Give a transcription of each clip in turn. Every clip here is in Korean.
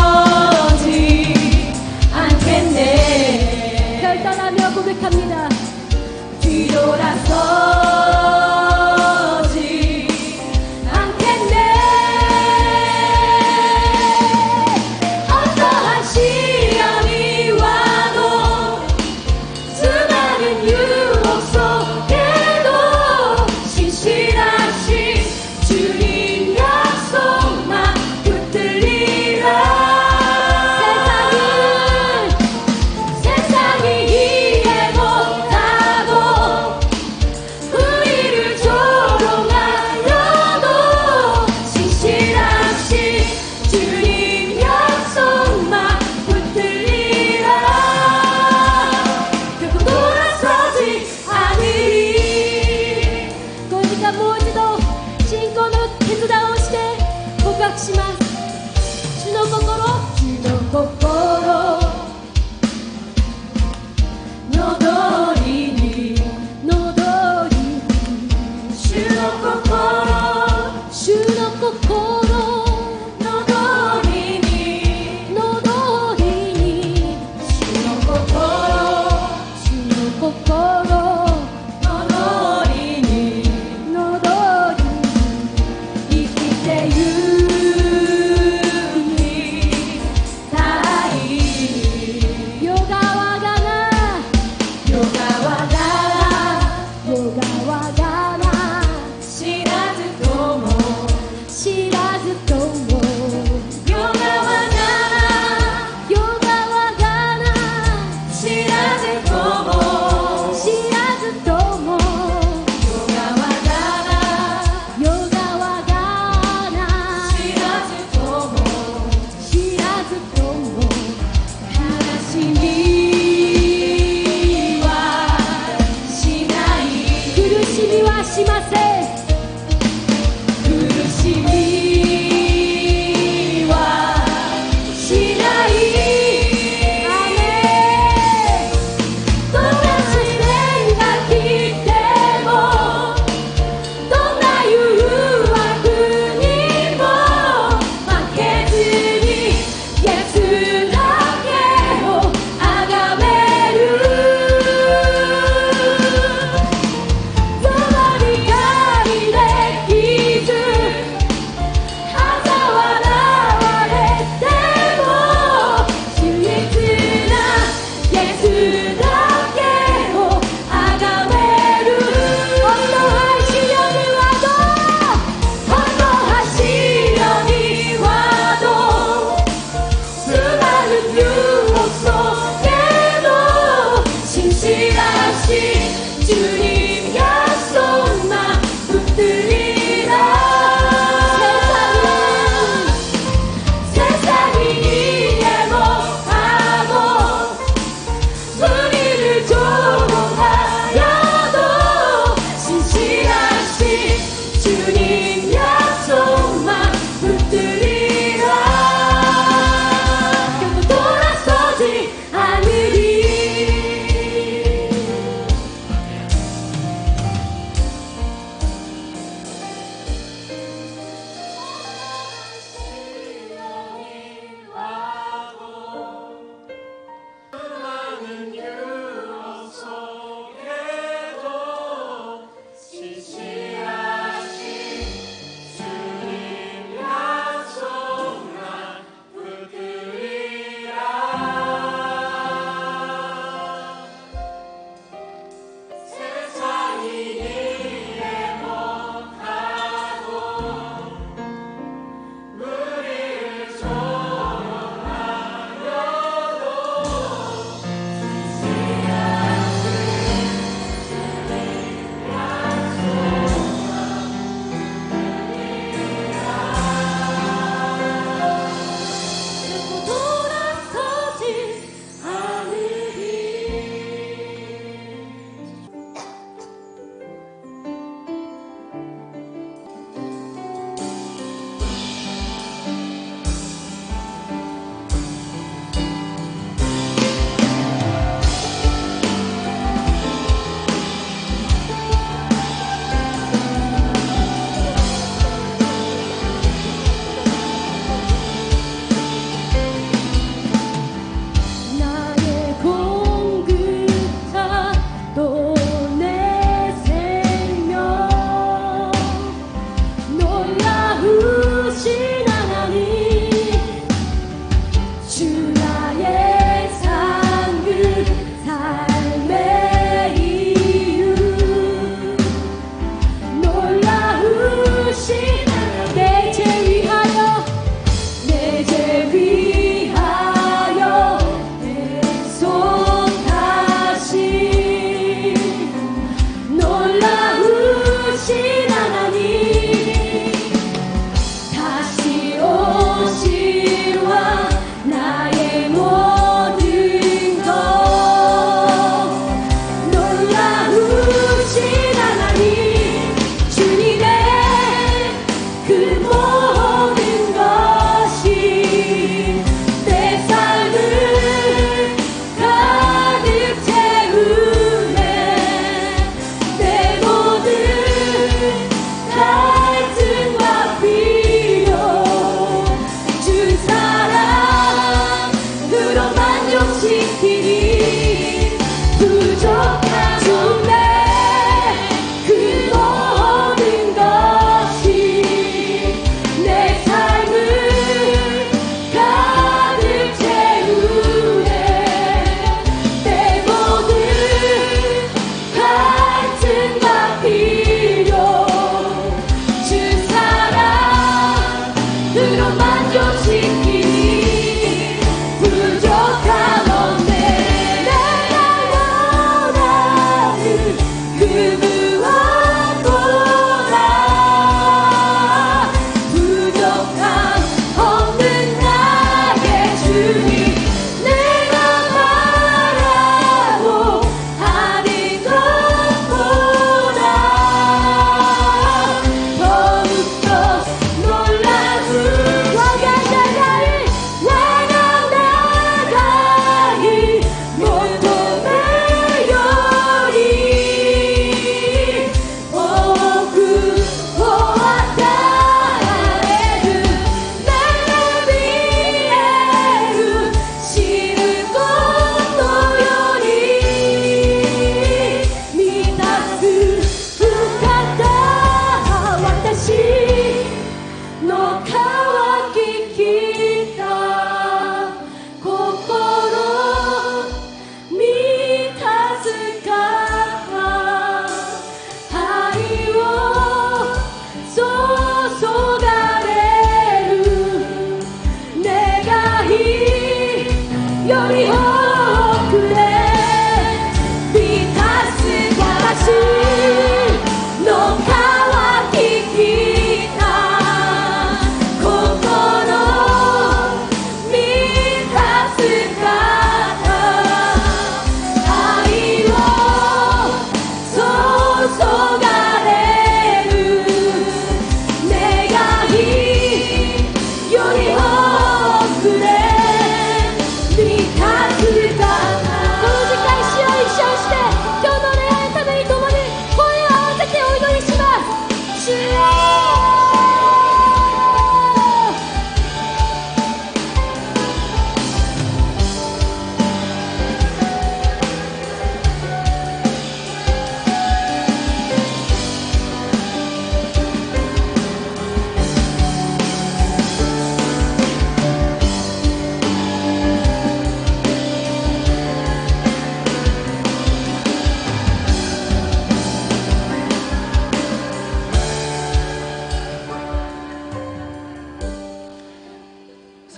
뒤돌아서지 않겠네. 결단하며 고백합니다. 뒤돌아서지 않겠네. 어떠한 시련이 와도 수많은 유혹 속에도 신실하신 주님 약속만 붙들리라. 세상이 이해 못하고 우리를 조롱하여도 신실하신 주님 약속만 붙들리라. 결국 돌아서지 않으리. 5時間もう一度信仰の決断をして告白します。主の心の通りに主の心の通りに主の心の通りに生きてゆきたい。夜川がな知らずとも夜川がな知らずとも夜川がな知らずとも悲しみはしない。苦しみはしません。苦しみはしない。アーメン。どう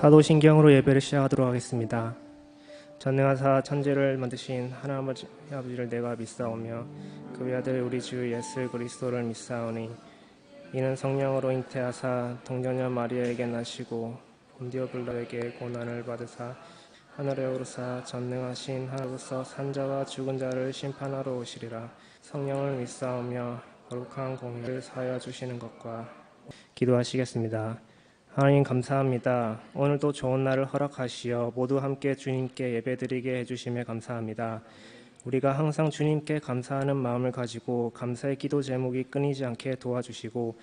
사도신경으로 예배를 시작하도록 하겠습니다. 전능하사 천지를 만드신 하나님 아버지를 내가 믿사오며 그 외아들 우리 주 예수 그리스도를 믿사오니 이는 성령으로 잉태하사 동정녀 마리아에게 나시고 본디오 빌라에게 고난을 받으사 하늘에 오르사 전능하신 하나님으로서 산자와 죽은 자를 심판하러 오시리라. 성령을 믿사오며 거룩한 공의를 사하여 주시는 것과 기도하시겠습니다. 하나님 감사합니다. 오늘도 좋은 날을 허락하시어 모두 함께 주님께 예배드리게 해주심에 감사합니다. 우리가 항상 주님께 감사하는 마음을 가지고 감사의 기도 제목이 끊이지 않게 도와주시고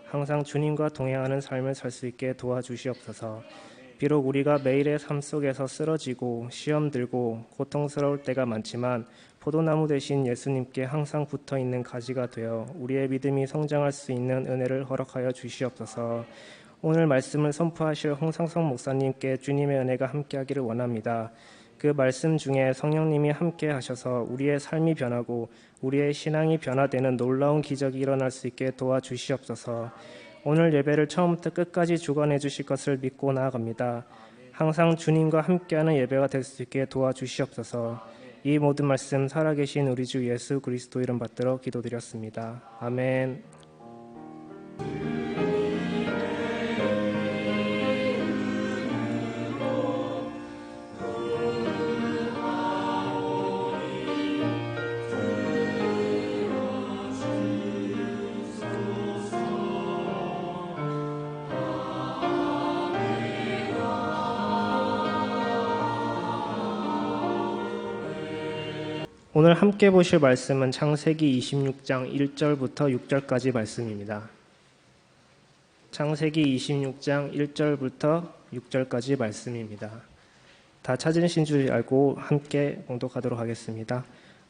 항상 주님과 동행하는 삶을 살 수 있게 도와주시옵소서. 비록 우리가 매일의 삶 속에서 쓰러지고 시험 들고 고통스러울 때가 많지만 포도나무 대신 예수님께 항상 붙어있는 가지가 되어 우리의 믿음이 성장할 수 있는 은혜를 허락하여 주시옵소서. 오늘 말씀을 선포하실 홍상성 목사님께 주님의 은혜가 함께하기를 원합니다. 그 말씀 중에 성령님이 함께 하셔서 우리의 삶이 변하고 우리의 신앙이 변화되는 놀라운 기적이 일어날 수 있게 도와주시옵소서. 오늘 예배를 처음부터 끝까지 주관해 주실 것을 믿고 나아갑니다. 항상 주님과 함께하는 예배가 될 수 있게 도와주시옵소서. 이 모든 말씀 살아계신 우리 주 예수 그리스도 이름 받들어 기도드렸습니다. 아멘. 오늘 함께 보실 말씀은 창세기 26장 1절부터 6절까지 말씀입니다. 창세기 26장 1절부터 6절까지 말씀입니다. 다 찾으신 줄 알고 함께 봉독하도록 하겠습니다.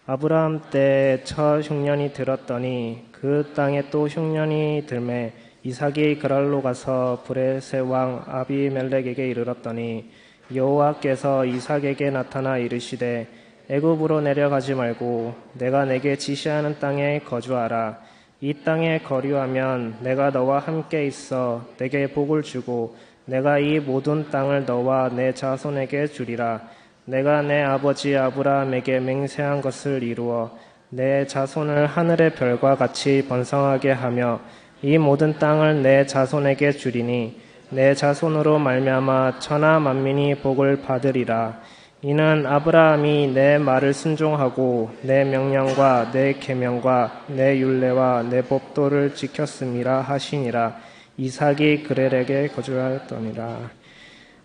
아브라함 때 첫 흉년이 들었더니 그 땅에 또 흉년이 들매 이삭이 그랄로 가서 브레셋 왕 아비멜렉에게 이르렀더니 여호와께서 이삭에게 나타나 이르시되 애굽으로 내려가지 말고 내가 내게 지시하는 땅에 거주하라. 이 땅에 거류하면 내가 너와 함께 있어 내게 복을 주고 내가 이 모든 땅을 너와 내 자손에게 주리라. 내가 내 아버지 아브라함에게 맹세한 것을 이루어 내 자손을 하늘의 별과 같이 번성하게 하며 이 모든 땅을 내 자손에게 주리니 내 자손으로 말미암아 천하 만민이 복을 받으리라. 이는 아브라함이 내 말을 순종하고 내 명령과 내 계명과 내 율례와 내 법도를 지켰음이라 하시니라. 이삭이 그렐에게 거주하였더니라.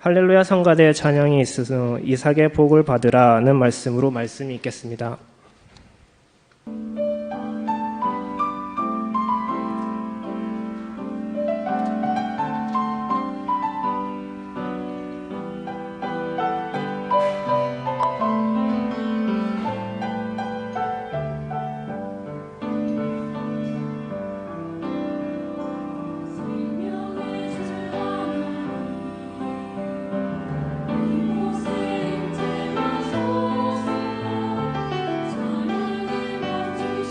할렐루야. 성가대의 찬양이 있으므 이삭의 복을 받으라는 말씀으로 말씀이 있겠습니다. 이곳에 임재하소서. 찬양을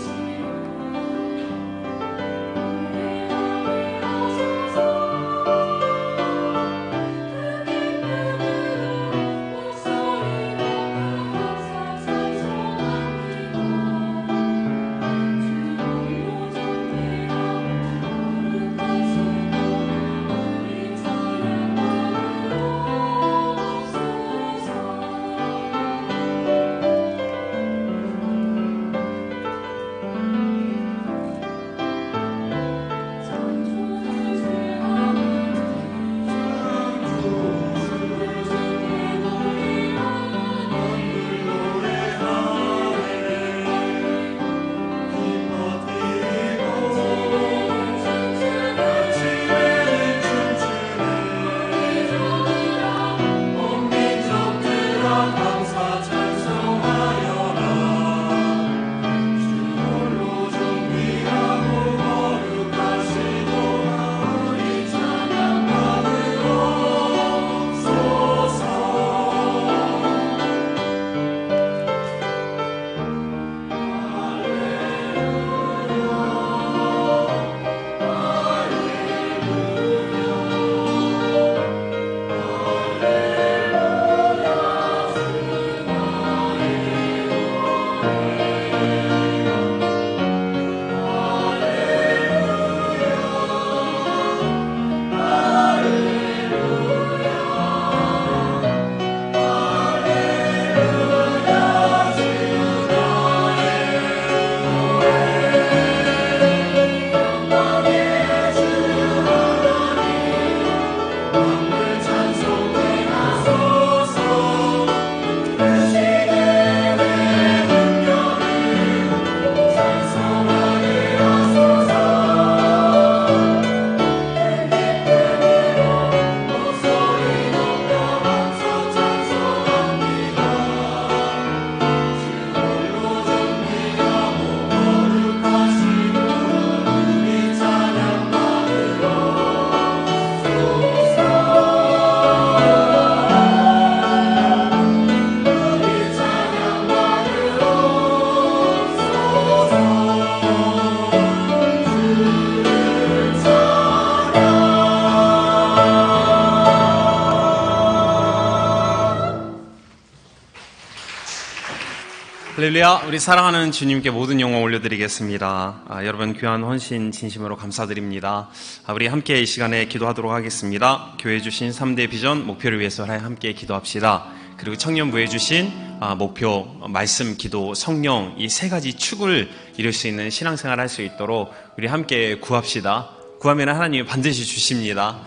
할렐루야. 우리 사랑하는 주님께 모든 영광 올려드리겠습니다. 여러분 귀한 헌신 진심으로 감사드립니다. 우리 함께 이 시간에 기도하도록 하겠습니다. 교회 주신 3대 비전 목표를 위해서 함께 기도합시다. 그리고 청년부에 주신 목표, 말씀, 기도, 성령 이 세 가지 축을 이룰 수 있는 신앙생활을 할 수 있도록 우리 함께 구합시다. 구하면 하나님이 반드시 주십니다.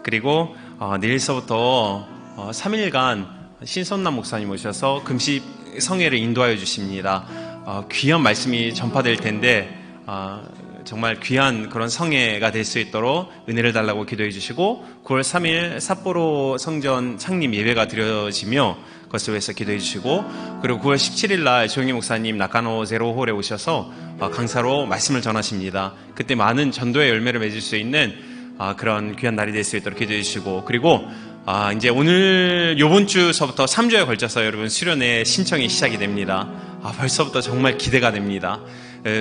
그리고 내일서부터 3일간 신선남 목사님 오셔서 금식 성회를 인도하여 주십니다. 귀한 말씀이 전파될 텐데 정말 귀한 그런 성회가 될 수 있도록 은혜를 달라고 기도해 주시고 9월 3일 삿포로 성전 창립 예배가 드려지며 그것을 위해서 기도해 주시고 그리고 9월 17일 날 조영희 목사님 나카노 제로홀에 오셔서 강사로 말씀을 전하십니다. 그때 많은 전도의 열매를 맺을 수 있는 그런 귀한 날이 될 수 있도록 기도해 주시고 그리고 이제 오늘 요번 주서부터 3주에 걸쳐서 여러분 수련회 신청이 시작이 됩니다. 벌써부터 정말 기대가 됩니다.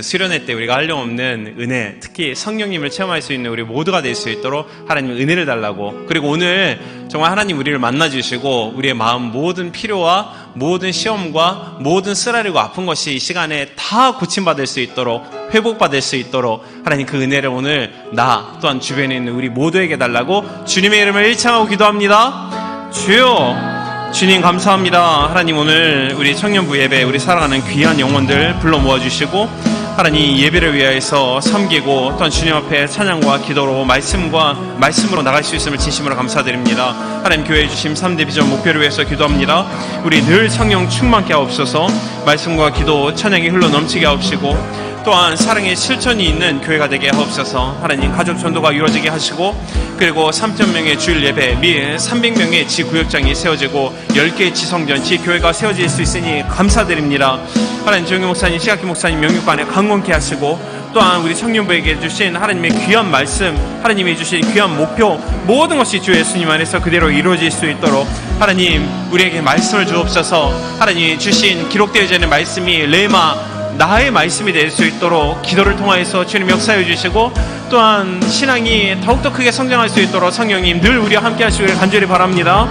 수련회 때 우리가 한량없는 은혜, 특히 성령님을 체험할 수 있는 우리 모두가 될 수 있도록 하나님 은혜를 달라고 그리고 오늘 정말 하나님 우리를 만나주시고 우리의 마음 모든 필요와 모든 시험과 모든 쓰라리고 아픈 것이 이 시간에 다 고침받을 수 있도록 회복받을 수 있도록 하나님 그 은혜를 오늘 나 또한 주변에 있는 우리 모두에게 달라고 주님의 이름을 일창하고 기도합니다. 주여 주님 감사합니다. 하나님 오늘 우리 청년부 예배 우리 사랑하는 귀한 영혼들 불러 모아주시고 하나님 예배를 위하여서 섬기고 또한 주님 앞에 찬양과 기도로 말씀으로 나갈 수 있음을 진심으로 감사드립니다. 하나님 교회에 주심 3대 비전 목표를 위해서 기도합니다. 우리 늘 성령 충만케 하옵소서. 말씀과 기도 찬양이 흘러 넘치게 하옵시고 또한 사랑의 실천이 있는 교회가 되게 하옵소서. 하나님 가족 전도가 이루어지게 하시고 그리고 3,000명의 주일 예배 및 300명의 지구역장이 세워지고 10개의 지성전 지교회가 세워질 수 있으니 감사드립니다. 하나님 조영희 목사님 시각기 목사님 명육관에 강건케 하시고 또한 우리 청년부에게 주신 하나님의 귀한 말씀 하나님이 주신 귀한 목표 모든 것이 주 예수님 안에서 그대로 이루어질 수 있도록 하나님 우리에게 말씀을 주옵소서. 하나님 주신 기록되어져 있는 말씀이 레마 나의 말씀이 될 수 있도록 기도를 통하여서 주님 역사해 주시고 또한 신앙이 더욱더 크게 성장할 수 있도록 성령님 늘 우리와 함께 하시길 간절히 바랍니다.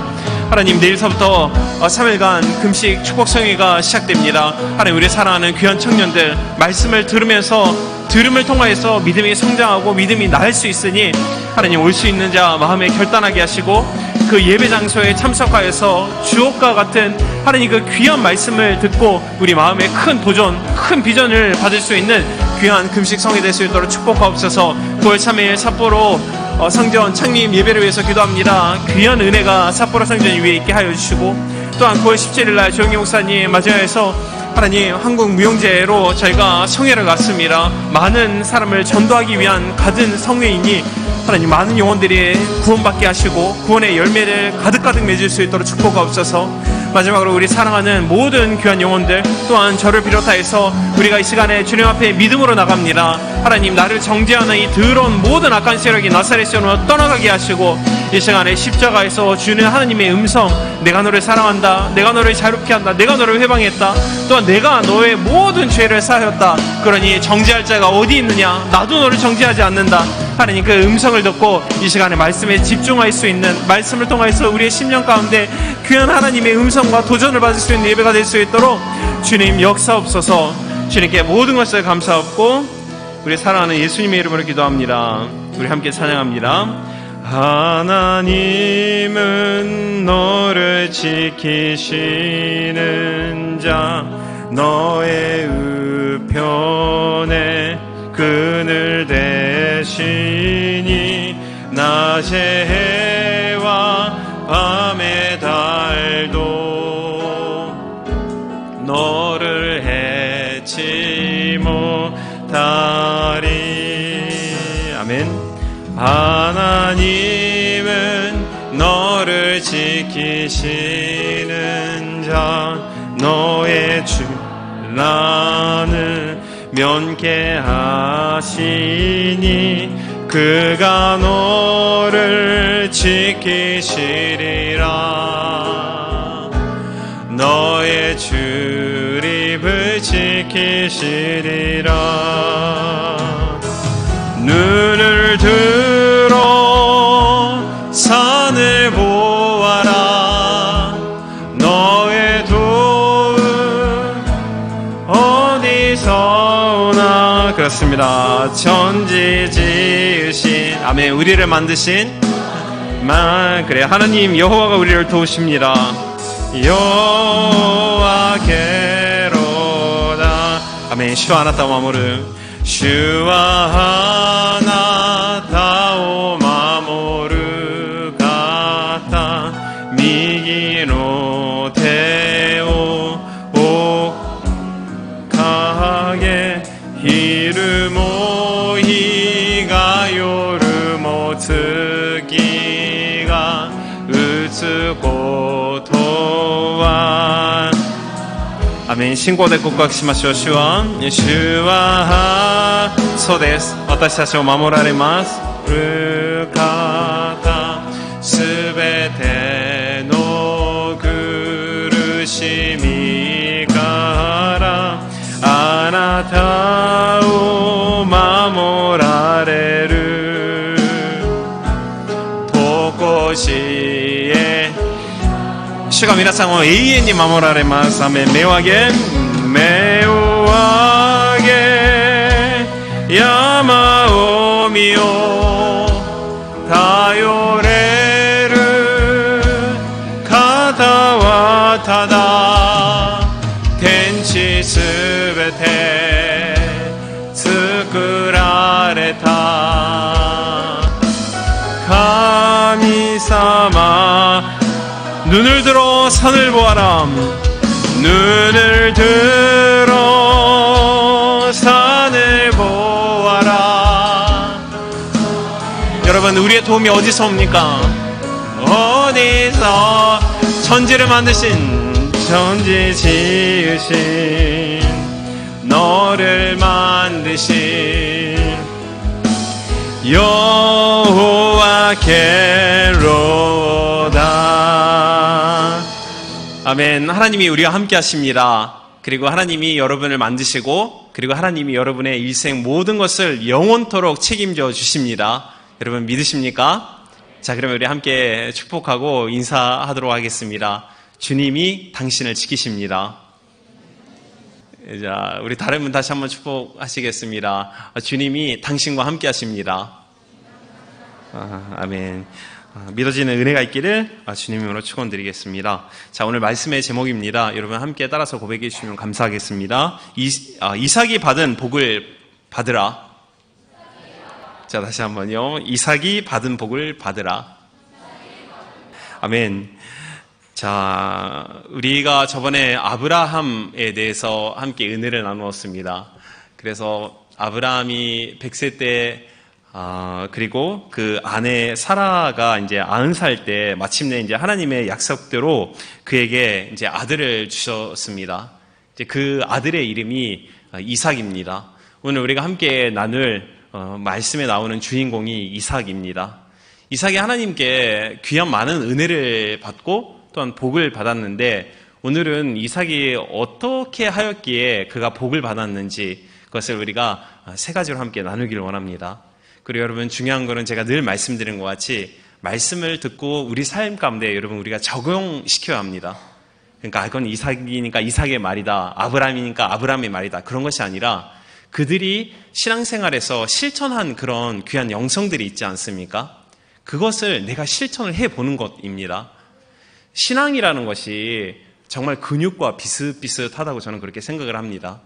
하나님 내일서부터 3일간 금식 축복성회가 시작됩니다. 하나님 우리 사랑하는 귀한 청년들 말씀을 들음을 통하여서 믿음이 성장하고 믿음이 나을 수 있으니 하나님 올 수 있는 자 마음에 결단하게 하시고 그 예배 장소에 참석하여서 주옥과 같은 하나님 그 귀한 말씀을 듣고 우리 마음에 큰 도전, 큰 비전을 받을 수 있는 귀한 금식 성회 될 수 있도록 축복하옵소서. 9월 3일 삿포로 성전 창립 예배를 위해서 기도합니다. 귀한 은혜가 삿포로 성전 위에 있게 하여 주시고 또한 9월 17일 날 조영희 목사님 맞이하여서 하나님 한국 무용제로 저희가 성회를 갔습니다. 많은 사람을 전도하기 위한 가든 성회이니 하나님 많은 영혼들이 구원받게 하시고 구원의 열매를 가득가득 맺을 수 있도록 축복하옵소서. 마지막으로 우리 사랑하는 모든 귀한 영혼들 또한 저를 비롯하여서 우리가 이 시간에 주님 앞에 믿음으로 나갑니다. 하나님 나를 정죄하는 이 더러운 모든 악한 세력이 나사렛으로 떠나가게 하시고 이 시간에 십자가에서 주는 하나님의 음성 내가 너를 사랑한다 내가 너를 자유롭게 한다 내가 너를 회방했다 또한 내가 너의 모든 죄를 사하였다 그러니 정죄할 자가 어디 있느냐 나도 너를 정죄하지 않는다 하나님 그 음성을 듣고 이 시간에 말씀에 집중할 수 있는 말씀을 통해서 우리의 심령 가운데 귀한 하나님의 음성과 도전을 받을 수 있는 예배가 될 수 있도록 주님 역사옵소서. 주님께 모든 것을 감사하고 우리 사랑하는 예수님의 이름으로 기도합니다. 우리 함께 찬양합니다. 하나님은 너를 지키시는 자, 너의 우편에 그늘 대시니 낮의 해와 밤의 달도 너를 해치 못하리. 아멘. 하나님은 너를 지키시는 자, 너의 주란을 면케하시니 그가 너를 지키시리라. 너의 출입을 지키시리라. 눈을 들어 산을 보아라. 너의 도움 어디서 오나. 그렇습니다. 천지 지으신, 아멘, 우리를 만드신 그래, 하나님 여호와가 우리를 도우십니다. 여호와께로다. 아멘. 슈 아나타 마모르, 슈 아나타 오마모르 가타 미기노 테오 오카게 히르모 히가요르모 트기가 으츠고 토와. 아멘. 신고대告白しましょう。主はそうです。私たちを守られます。る方すべての苦しみからあなたを守られる。とこしえ主が皆さんを永遠に守られます。アメン。目を上げ山を見よ。頼れる方はただ天地すべて作られた神様。눈을 들어 산을 보아라. 눈을 들어 산을 보아라. 여러분, 우리의 도움이 어디서 옵니까? 어디서? 천지를 만드신, 천지 지으신, 너를 만드신 여호와께로다. 아멘. 하나님이 우리와 함께 하십니다. 그리고 하나님이 여러분을 만드시고, 그리고 하나님이 여러분의 일생 모든 것을 영원토록 책임져 주십니다. 여러분 믿으십니까? 자, 그러면 우리 함께 축복하고 인사하도록 하겠습니다. 주님이 당신을 지키십니다. 자, 우리 다른 분 다시 한번 축복하시겠습니다. 주님이 당신과 함께 하십니다. 아멘. 믿어지는 은혜가 있기를 주님으로 축원드리겠습니다. 자, 오늘 말씀의 제목입니다. 여러분 함께 따라서 고백해 주시면 감사하겠습니다. 이삭이 받은 복을 받으라. 자, 다시 한번요. 이삭이 받은 복을 받으라. 아멘. 자, 우리가 저번에 아브라함에 대해서 함께 은혜를 나누었습니다. 그래서 아브라함이 100세 때 그리고 그 아내 사라가 이제 90살 때 마침내 이제 하나님의 약속대로 그에게 이제 아들을 주셨습니다. 이제 그 아들의 이름이 이삭입니다. 오늘 우리가 함께 나눌 말씀에 나오는 주인공이 이삭입니다. 이삭이 하나님께 귀한 많은 은혜를 받고 또한 복을 받았는데, 오늘은 이삭이 어떻게 하였기에 그가 복을 받았는지 그것을 우리가 세 가지로 함께 나누기를 원합니다. 그리고 여러분, 중요한 거는 제가 늘 말씀드린 것 같이 말씀을 듣고 우리 삶 가운데 여러분 우리가 적용시켜야 합니다. 그러니까 그건 이삭이니까 이삭의 말이다, 아브라함이니까 아브라함의 말이다, 그런 것이 아니라 그들이 신앙생활에서 실천한 그런 귀한 영성들이 있지 않습니까? 그것을 내가 실천을 해보는 것입니다. 신앙이라는 것이 정말 근육과 비슷비슷하다고 저는 그렇게 생각을 합니다.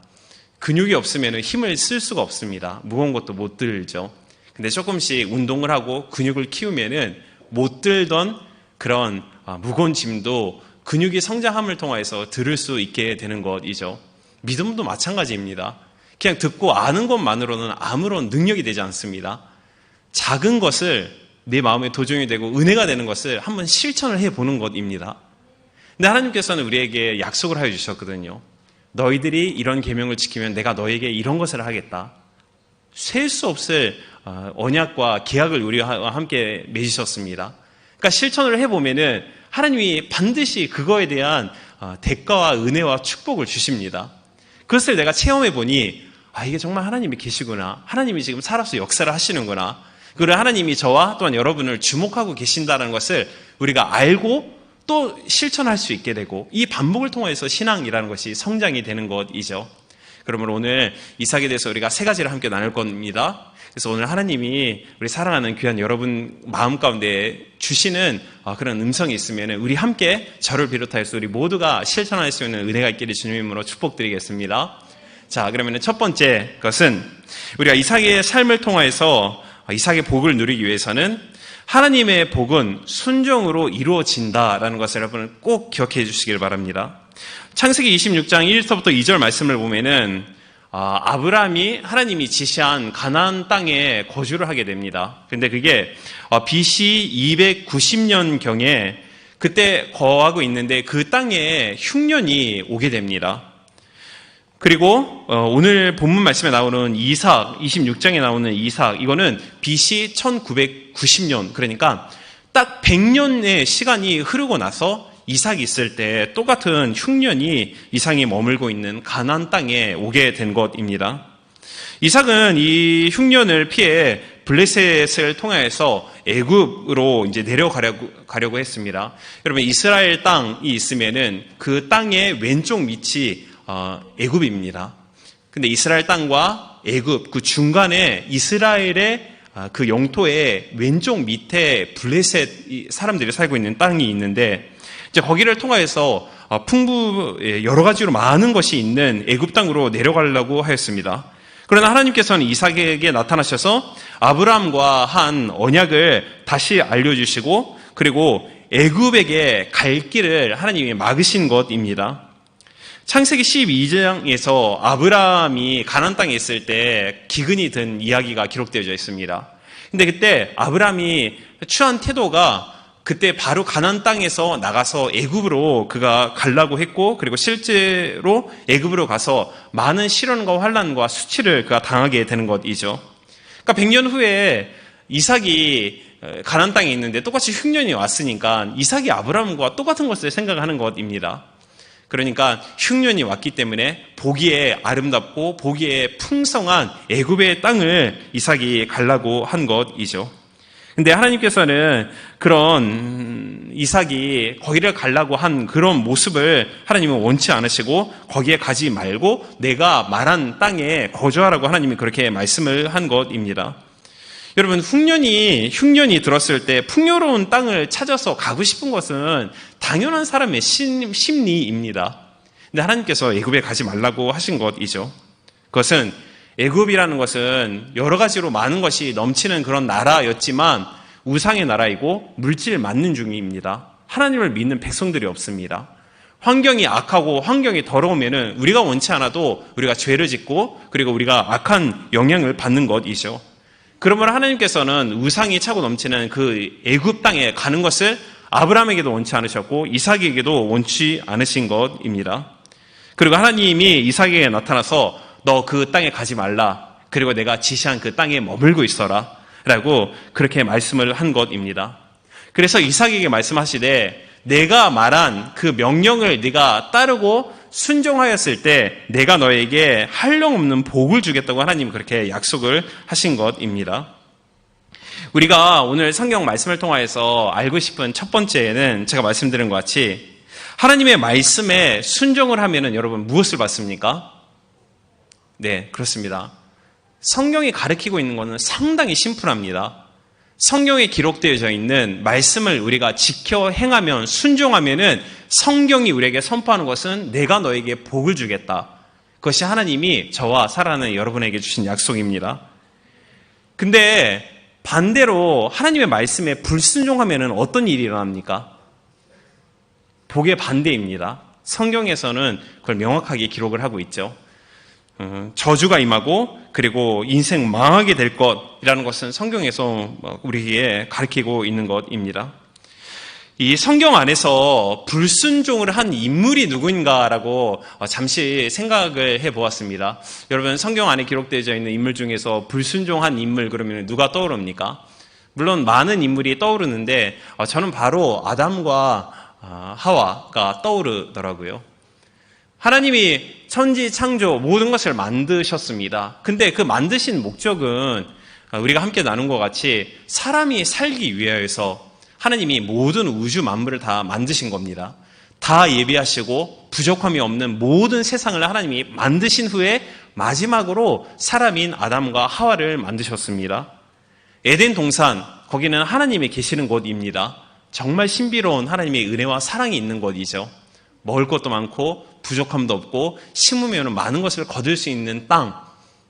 근육이 없으면 힘을 쓸 수가 없습니다. 무거운 것도 못 들죠. 근데 조금씩 운동을 하고 근육을 키우면은 못 들던 그런 무거운 짐도 근육이 성장함을 통해서 들을 수 있게 되는 것이죠. 믿음도 마찬가지입니다. 그냥 듣고 아는 것만으로는 아무런 능력이 되지 않습니다. 작은 것을 내 마음에 도전이 되고 은혜가 되는 것을 한번 실천을 해보는 것입니다. 근데 하나님께서는 우리에게 약속을 하여 주셨거든요. 너희들이 이런 계명을 지키면 내가 너에게 이런 것을 하겠다. 셀 수 없을 언약과 계약을 우리와 함께 맺으셨습니다. 그러니까 실천을 해보면은 하나님이 반드시 그거에 대한 대가와 은혜와 축복을 주십니다. 그것을 내가 체험해보니 이게 정말 하나님이 계시구나. 하나님이 지금 살아서 역사를 하시는구나. 그리고 하나님이 저와 또한 여러분을 주목하고 계신다는 것을 우리가 알고 또 실천할 수 있게 되고 이 반복을 통해서 신앙이라는 것이 성장이 되는 것이죠. 그러면 오늘 이삭에 대해서 우리가 세 가지를 함께 나눌 겁니다. 그래서 오늘 하나님이 우리 사랑하는 귀한 여러분 마음 가운데 주시는 그런 음성이 있으면 우리 함께 저를 비롯하여서 우리 모두가 실천할 수 있는 은혜가 있기를 주님으로 축복드리겠습니다. 자, 그러면 첫 번째 것은 우리가 이삭의 삶을 통해서 이삭의 복을 누리기 위해서는 하나님의 복은 순종으로 이루어진다라는 것을 여러분 꼭 기억해 주시길 바랍니다. 창세기 26장 1절부터 2절 말씀을 보면은 아브라함이 하나님이 지시한 가나안 땅에 거주를 하게 됩니다. 근데 그게 BC 290년경에 그때 거하고 있는데 그 땅에 흉년이 오게 됩니다. 그리고 오늘 본문 말씀에 나오는 이삭, 26장에 나오는 이삭, 이거는 BC 1990년, 그러니까 딱 100년의 시간이 흐르고 나서 이삭이 있을 때 똑같은 흉년이 이삭이 머물고 있는 가나안 땅에 오게 된 것입니다. 이삭은 이 흉년을 피해 블레셋을 통해서 애굽으로 이제 내려가려고 했습니다. 여러분, 이스라엘 땅이 있으면은 그 땅의 왼쪽 밑이 애굽입니다. 근데 이스라엘 땅과 애굽 그 중간에 이스라엘의 그 영토의 왼쪽 밑에 블레셋 사람들이 살고 있는 땅이 있는데 이제 거기를 통해서 여러 가지로 많은 것이 있는 애굽 땅으로 내려가려고 하였습니다. 그러나 하나님께서는 이삭에게 나타나셔서 아브라함과 한 언약을 다시 알려주시고 그리고 애굽에게 갈 길을 하나님이 막으신 것입니다. 창세기 12장에서 아브라함이 가나안 땅에 있을 때 기근이 든 이야기가 기록되어져 있습니다. 근데 그때 아브라함이 취한 태도가 그때 바로 가나안 땅에서 나가서 애굽으로 그가 가려고 했고 그리고 실제로 애굽으로 가서 많은 시련과 환난과 수치를 그가 당하게 되는 것이죠. 그러니까 100년 후에 이삭이 가나안 땅에 있는데 똑같이 흉년이 왔으니까 이삭이 아브라함과 똑같은 것을 생각하는 것입니다. 그러니까 흉년이 왔기 때문에 보기에 아름답고 보기에 풍성한 애굽의 땅을 이삭이 가려고 한 것이죠. 근데 하나님께서는 그런 이삭이 거기를 가려고 한 그런 모습을 하나님은 원치 않으시고 거기에 가지 말고 내가 말한 땅에 거주하라고 하나님이 그렇게 말씀을 한 것입니다. 여러분, 흉년이 들었을 때 풍요로운 땅을 찾아서 가고 싶은 것은 당연한 사람의 심리입니다. 근데 하나님께서 애굽에 가지 말라고 하신 것이죠. 그것은 애굽이라는 것은 여러 가지로 많은 것이 넘치는 그런 나라였지만 우상의 나라이고 물질 맞는 중입니다. 하나님을 믿는 백성들이 없습니다. 환경이 악하고 환경이 더러우면은 우리가 원치 않아도 우리가 죄를 짓고 그리고 우리가 악한 영향을 받는 것이죠. 그러면 하나님께서는 우상이 차고 넘치는 그 애굽 땅에 가는 것을 아브라함에게도 원치 않으셨고 이삭에게도 원치 않으신 것입니다. 그리고 하나님이 이삭에게 나타나서 너 그 땅에 가지 말라. 그리고 내가 지시한 그 땅에 머물고 있어라. 라고 그렇게 말씀을 한 것입니다. 그래서 이삭에게 말씀하시되 내가 말한 그 명령을 네가 따르고 순종하였을 때 내가 너에게 한량없는 복을 주겠다고 하나님이 그렇게 약속을 하신 것입니다. 우리가 오늘 성경 말씀을 통해서 알고 싶은 첫 번째는 제가 말씀드린 것 같이 하나님의 말씀에 순종을 하면은 여러분 무엇을 받습니까? 네, 그렇습니다. 성경이 가르치고 있는 것은 상당히 심플합니다. 성경에 기록되어져 있는 말씀을 우리가 지켜 행하면, 순종하면은 성경이 우리에게 선포하는 것은 내가 너에게 복을 주겠다. 그것이 하나님이 저와 사랑하는 여러분에게 주신 약속입니다. 근데 반대로 하나님의 말씀에 불순종하면은 어떤 일이 일어납니까? 복의 반대입니다. 성경에서는 그걸 명확하게 기록을 하고 있죠. 저주가 임하고 그리고 인생 망하게 될 것이라는 것은 성경에서 우리에게 가르치고 있는 것입니다. 이 성경 안에서 불순종을 한 인물이 누구인가라고 잠시 생각을 해보았습니다. 여러분, 성경 안에 기록되어 있는 인물 중에서 불순종한 인물 그러면 누가 떠오릅니까? 물론 많은 인물이 떠오르는데 저는 바로 아담과 하와가 떠오르더라고요. 하나님이 천지 창조 모든 것을 만드셨습니다. 근데 그 만드신 목적은 우리가 함께 나눈 것 같이 사람이 살기 위하여서 하나님이 모든 우주 만물을 다 만드신 겁니다. 다 예비하시고 부족함이 없는 모든 세상을 하나님이 만드신 후에 마지막으로 사람인 아담과 하와를 만드셨습니다. 에덴 동산, 거기는 하나님이 계시는 곳입니다. 정말 신비로운 하나님의 은혜와 사랑이 있는 곳이죠. 먹을 것도 많고 부족함도 없고 심으면 많은 것을 거둘 수 있는 땅,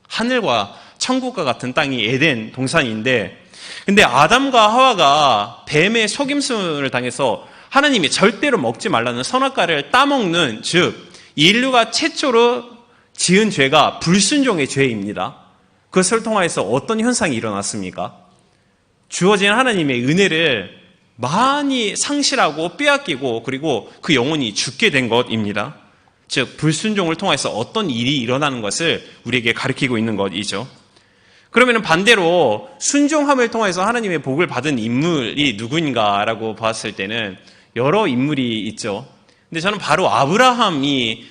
하늘과 천국과 같은 땅이 에덴 동산인데, 근데 아담과 하와가 뱀의 속임수를 당해서 하나님이 절대로 먹지 말라는 선악과를 따먹는, 즉 인류가 최초로 지은 죄가 불순종의 죄입니다. 그것을 통해서 어떤 현상이 일어났습니까? 주어진 하나님의 은혜를 많이 상실하고 빼앗기고 그리고 그 영혼이 죽게 된 것입니다. 즉 불순종을 통해서 어떤 일이 일어나는 것을 우리에게 가르치고 있는 것이죠. 그러면 반대로 순종함을 통해서 하나님의 복을 받은 인물이 누구인가라고 봤을 때는 여러 인물이 있죠. 근데 저는 바로 아브라함이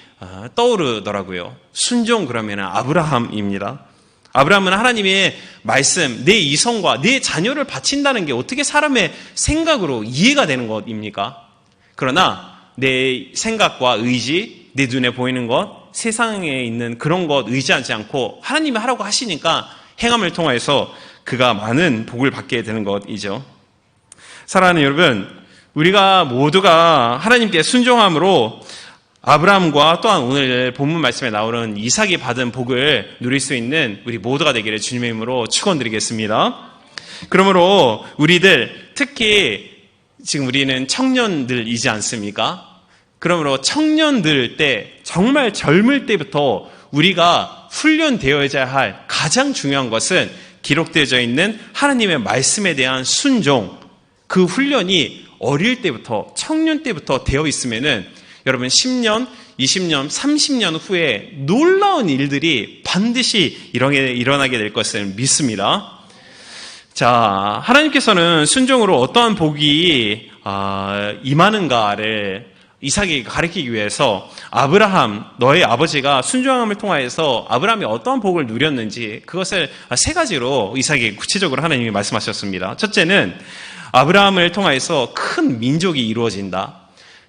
떠오르더라고요. 순종 그러면 아브라함입니다. 아브라함은 하나님의 말씀, 내 이성과 내 자녀를 바친다는 게 어떻게 사람의 생각으로 이해가 되는 것입니까? 그러나 내 생각과 의지, 내 눈에 보이는 것, 세상에 있는 그런 것 의지하지 않고 하나님이 하라고 하시니까 행함을 통해서 그가 많은 복을 받게 되는 것이죠. 사랑하는 여러분, 우리가 모두가 하나님께 순종함으로 아브라함과 또한 오늘 본문 말씀에 나오는 이삭이 받은 복을 누릴 수 있는 우리 모두가 되기를 주님의 이름으로 축원드리겠습니다. 그러므로 우리들, 특히 지금 우리는 청년들이지 않습니까? 그러므로 청년들 때, 정말 젊을 때부터 우리가 훈련되어야 할 가장 중요한 것은 기록되어져 있는 하나님의 말씀에 대한 순종, 그 훈련이 어릴 때부터, 청년 때부터 되어 있으면은 여러분 10년, 20년, 30년 후에 놀라운 일들이 반드시 일어나게 될 것을 믿습니다. 자, 하나님께서는 순종으로 어떠한 복이 임하는가를 이삭에게 가르치기 위해서 아브라함, 너의 아버지가 순종함을 통하여서 아브라함이 어떠한 복을 누렸는지 그것을 세 가지로 이삭에게 구체적으로 하나님이 말씀하셨습니다. 첫째는 아브라함을 통하여서 큰 민족이 이루어진다.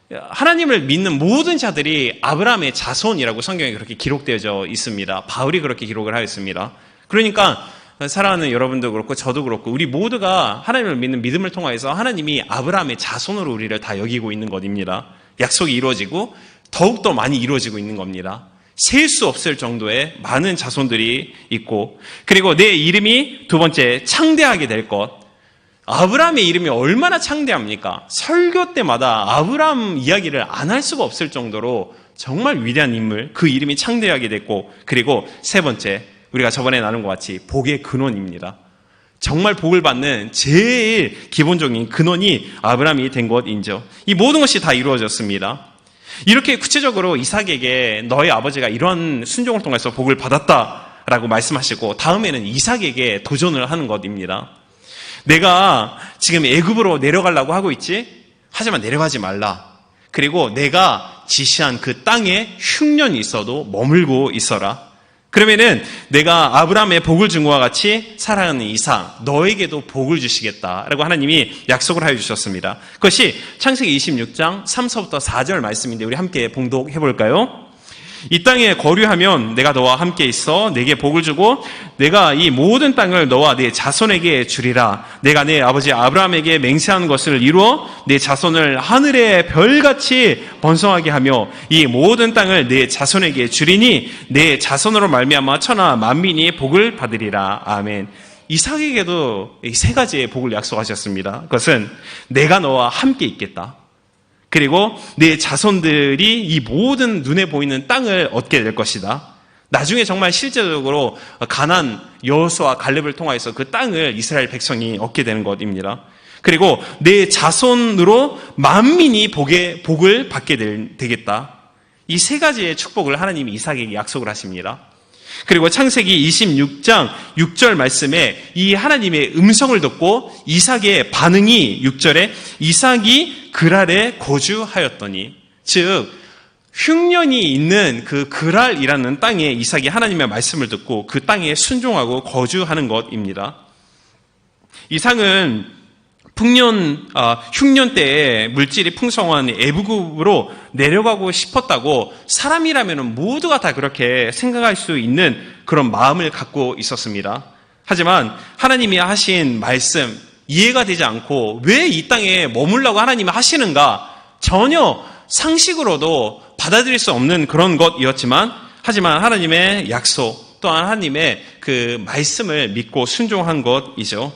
하나님을 믿는 모든 자들이 아브라함의 자손이라고 성경에 그렇게 기록되어져 있습니다. 바울이 그렇게 기록을 하였습니다. 그러니까 사랑하는 여러분도 그렇고 저도 그렇고 우리 모두가 하나님을 믿는 믿음을 통해서 하나님이 아브라함의 자손으로 우리를 다 여기고 있는 것입니다. 약속이 이루어지고 더욱더 많이 이루어지고 있는 겁니다. 셀 수 없을 정도의 많은 자손들이 있고, 그리고 내 이름이 두 번째 창대하게 될 것. 아브라함의 이름이 얼마나 창대합니까? 설교 때마다 아브라함 이야기를 안 할 수가 없을 정도로 정말 위대한 인물, 그 이름이 창대하게 됐고, 그리고 세 번째, 우리가 저번에 나눈 것 같이 복의 근원입니다. 정말 복을 받는 제일 기본적인 근원이 아브라함이 된 것이죠. 이 모든 것이 다 이루어졌습니다. 이렇게 구체적으로 이삭에게 너의 아버지가 이런 순종을 통해서 복을 받았다라고 말씀하시고, 다음에는 이삭에게 도전을 하는 것입니다. 내가 지금 애굽으로 내려가려고 하고 있지? 하지만 내려가지 말라. 그리고 내가 지시한 그 땅에 흉년이 있어도 머물고 있어라. 그러면은 내가 아브라함의 복을 준 것과 같이 사랑하는 이삭 너에게도 복을 주시겠다라고 하나님이 약속을 하여 주셨습니다. 그것이 창세기 26장 3절부터 4절 말씀인데 우리 함께 봉독해 볼까요? 이 땅에 거류하면 내가 너와 함께 있어 내게 복을 주고 내가 이 모든 땅을 너와 네 자손에게 주리라. 내가 내 아버지 아브라함에게 맹세한 것을 이루어 내 자손을 하늘의 별같이 번성하게 하며 이 모든 땅을 내 자손에게 주리니 내 자손으로 말미암아 천하 만민이 복을 받으리라. 아멘. 이삭에게도 이 세 가지의 복을 약속하셨습니다. 그것은 내가 너와 함께 있겠다. 그리고 내 자손들이 이 모든 눈에 보이는 땅을 얻게 될 것이다. 나중에 정말 실제적으로 가나안 여호수아 갈렙을 통하여서 그 땅을 이스라엘 백성이 얻게 되는 것입니다. 그리고 내 자손으로 만민이 복을 받게 되겠다. 이 세 가지의 축복을 하나님이 이삭에게 약속을 하십니다. 그리고 창세기 26장 6절 말씀에 이 하나님의 음성을 듣고 이삭의 반응이 6절에 이삭이 그랄에 거주하였더니, 즉 흉년이 있는 그 그랄이라는 땅에 이삭이 하나님의 말씀을 듣고 그 땅에 순종하고 거주하는 것입니다. 이삭은 흉년 때에 물질이 풍성한 애굽으로 내려가고 싶었다고 사람이라면 모두가 다 그렇게 생각할 수 있는 그런 마음을 갖고 있었습니다. 하지만 하나님이 하신 말씀 이해가 되지 않고 왜 이 땅에 머물라고 하나님이 하시는가 전혀 상식으로도 받아들일 수 없는 그런 것이었지만, 하지만 하나님의 약속 또한 하나님의 그 말씀을 믿고 순종한 것이죠.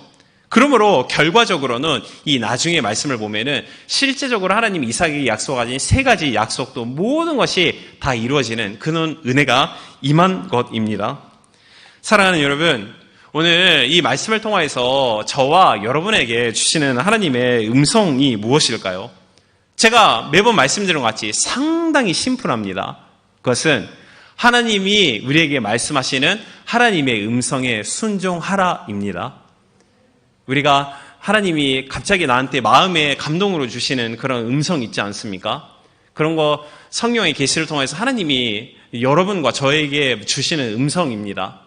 그러므로 결과적으로는 이 나중에 말씀을 보면은 실제적으로 하나님이 이삭에게 약속하신 세 가지 약속도 모든 것이 다 이루어지는 그런 은혜가 임한 것입니다. 사랑하는 여러분, 오늘 이 말씀을 통해서 저와 여러분에게 주시는 하나님의 음성이 무엇일까요? 제가 매번 말씀드린 것 같이 상당히 심플합니다. 그것은 하나님이 우리에게 말씀하시는 하나님의 음성에 순종하라입니다. 우리가 하나님이 갑자기 나한테 마음에 감동으로 주시는 그런 음성 있지 않습니까? 그런 거 성경의 계시를 통해서 하나님이 여러분과 저에게 주시는 음성입니다.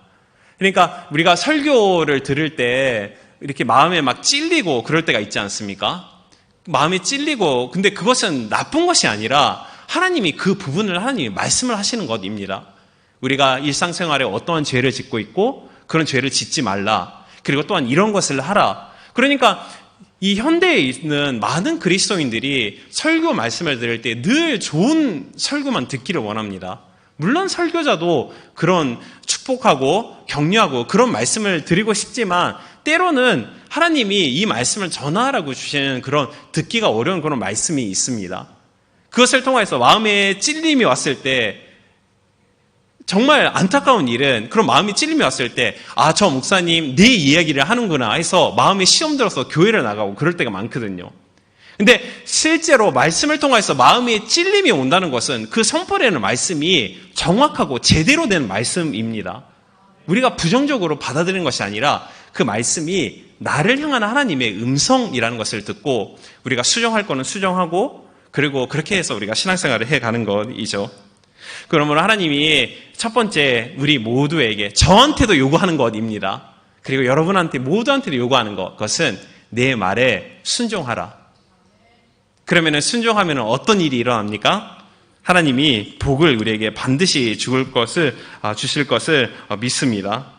그러니까 우리가 설교를 들을 때 이렇게 마음에 막 찔리고 그럴 때가 있지 않습니까? 마음에 찔리고, 근데 그것은 나쁜 것이 아니라 하나님이 그 부분을 하나님이 말씀을 하시는 것입니다. 우리가 일상생활에 어떠한 죄를 짓고 있고 그런 죄를 짓지 말라. 그리고 또한 이런 것을 하라. 그러니까 이 현대에 있는 많은 그리스도인들이 설교 말씀을 들을 때 늘 좋은 설교만 듣기를 원합니다. 물론 설교자도 그런 축복하고 격려하고 그런 말씀을 드리고 싶지만 때로는 하나님이 이 말씀을 전하라고 주시는 그런 듣기가 어려운 그런 말씀이 있습니다. 그것을 통해서 마음에 찔림이 왔을 때 정말 안타까운 일은 그런 마음이 찔림이 왔을 때 저 목사님 내 이야기를 하는구나 해서 마음에 시험 들어서 교회를 나가고 그럴 때가 많거든요. 근데 실제로 말씀을 통해서 마음에 찔림이 온다는 것은 그 선포되는 말씀이 정확하고 제대로 된 말씀입니다. 우리가 부정적으로 받아들이는 것이 아니라 그 말씀이 나를 향한 하나님의 음성이라는 것을 듣고 우리가 수정할 거는 수정하고 그리고 그렇게 해서 우리가 신앙생활을 해가는 것이죠. 그러므로 하나님이 첫 번째 우리 모두에게 저한테도 요구하는 것입니다. 그리고 여러분한테 모두한테도 요구하는 그것은 내 말에 순종하라. 그러면 순종하면 어떤 일이 일어납니까? 하나님이 복을 우리에게 반드시 주실 것을 믿습니다.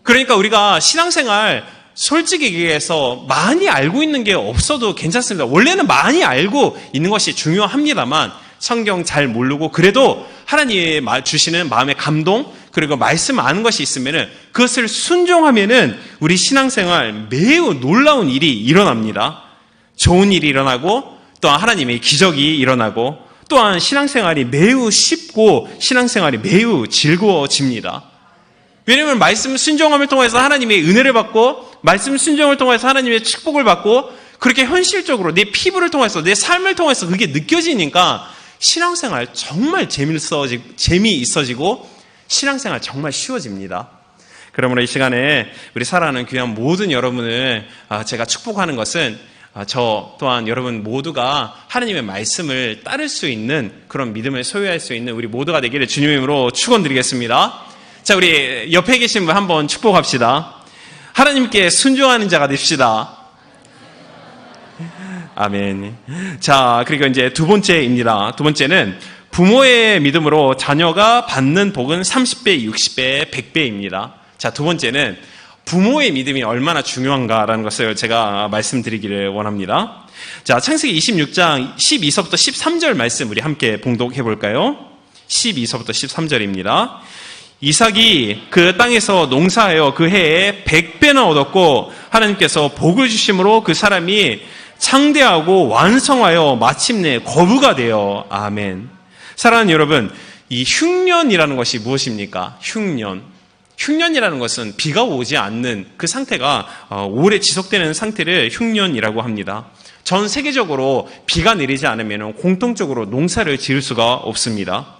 그러니까 우리가 신앙생활 솔직히 얘기해서 많이 알고 있는 게 없어도 괜찮습니다. 원래는 많이 알고 있는 것이 중요합니다만 성경 잘 모르고 그래도 하나님이 주시는 마음의 감동 그리고 말씀 아는 것이 있으면은 그것을 순종하면은 우리 신앙생활 매우 놀라운 일이 일어납니다. 좋은 일이 일어나고 또한 하나님의 기적이 일어나고 또한 신앙생활이 매우 쉽고 신앙생활이 매우 즐거워집니다. 왜냐하면 말씀 순종함을 통해서 하나님의 은혜를 받고 말씀 순종을 통해서 하나님의 축복을 받고 그렇게 현실적으로 내 피부를 통해서 내 삶을 통해서 그게 느껴지니까 신앙생활 정말 재미있어지고 신앙생활 정말 쉬워집니다. 그러므로 이 시간에 우리 사랑하는 귀한 모든 여러분을 제가 축복하는 것은 저 또한 여러분 모두가 하나님의 말씀을 따를 수 있는 그런 믿음을 소유할 수 있는 우리 모두가 되기를 주님의 이름으로 축원드리겠습니다. 자, 우리 옆에 계신 분 한번 축복합시다. 하나님께 순종하는 자가 됩시다. 아멘. 자, 그리고 이제 두 번째입니다. 두 번째는 부모의 믿음으로 자녀가 받는 복은 30배, 60배, 100배입니다. 자, 두 번째는 부모의 믿음이 얼마나 중요한가라는 것을 제가 말씀드리기를 원합니다. 자, 창세기 26장 12서부터 13절 말씀 우리 함께 봉독해 볼까요? 12서부터 13절입니다. 이삭이 그 땅에서 농사하여 그 해에 100배나 얻었고 하나님께서 복을 주심으로 그 사람이 창대하고 완성하여 마침내 거부가 되어. 아멘. 사랑하는 여러분, 이 흉년이라는 것이 무엇입니까? 흉년이라는 것은 비가 오지 않는 그 상태가 오래 지속되는 상태를 흉년이라고 합니다. 전 세계적으로 비가 내리지 않으면 공통적으로 농사를 지을 수가 없습니다.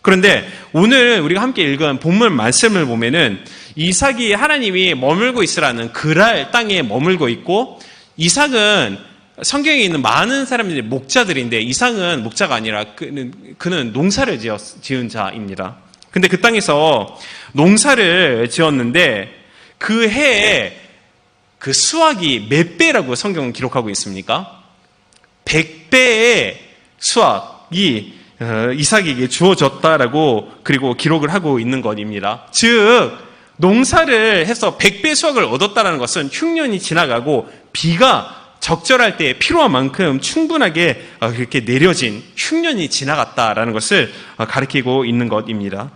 그런데 오늘 우리가 함께 읽은 본문 말씀을 보면은 이삭이 하나님이 머물고 있으라는 그랄 땅에 머물고 있고, 이삭은 성경에 있는 많은 사람들이 목자들인데 이삭은 목자가 아니라 그는 농사를 지은 자입니다. 근데 그 땅에서 농사를 지었는데 그 해에 그 수확이 몇 배라고 성경은 기록하고 있습니까? 100배의 수확이 이삭에게 주어졌다라고 그리고 기록을 하고 있는 것입니다. 즉 농사를 해서 100배 수확을 얻었다는 것은 흉년이 지나가고 비가 적절할 때 필요한 만큼 충분하게 그렇게 내려진 흉년이 지나갔다라는 것을 가리키고 있는 것입니다.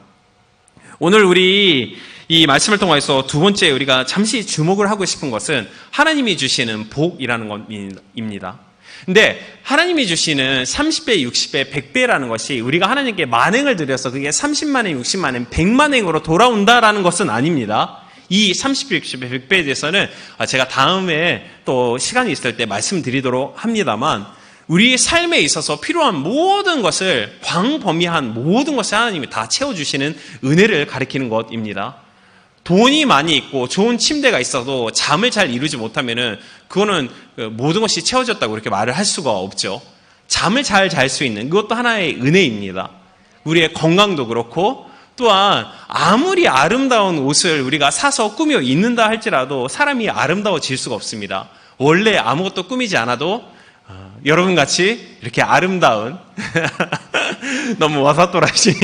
오늘 우리 이 말씀을 통해서 두 번째 우리가 잠시 주목을 하고 싶은 것은 하나님이 주시는 복이라는 것입니다. 근데 하나님이 주시는 30배, 60배, 100배라는 것이 우리가 하나님께 만행을 드려서 그게 30만 행, 60만 행, 100만 행으로 돌아온다라는 것은 아닙니다. 이 30배, 60배, 100배에 대해서는 제가 다음에 또 시간이 있을 때 말씀드리도록 합니다만, 우리의 삶에 있어서 필요한 모든 것을 광범위한 모든 것을 하나님이 다 채워주시는 은혜를 가리키는 것입니다. 돈이 많이 있고 좋은 침대가 있어도 잠을 잘 이루지 못하면은 그거는 모든 것이 채워졌다고 이렇게 말을 할 수가 없죠. 잠을 잘 잘 수 있는 그것도 하나의 은혜입니다. 우리의 건강도 그렇고, 또한 아무리 아름다운 옷을 우리가 사서 꾸며 입는다 할지라도 사람이 아름다워질 수가 없습니다. 원래 아무것도 꾸미지 않아도 여러분같이 이렇게 아름다운 너무 와사또라시니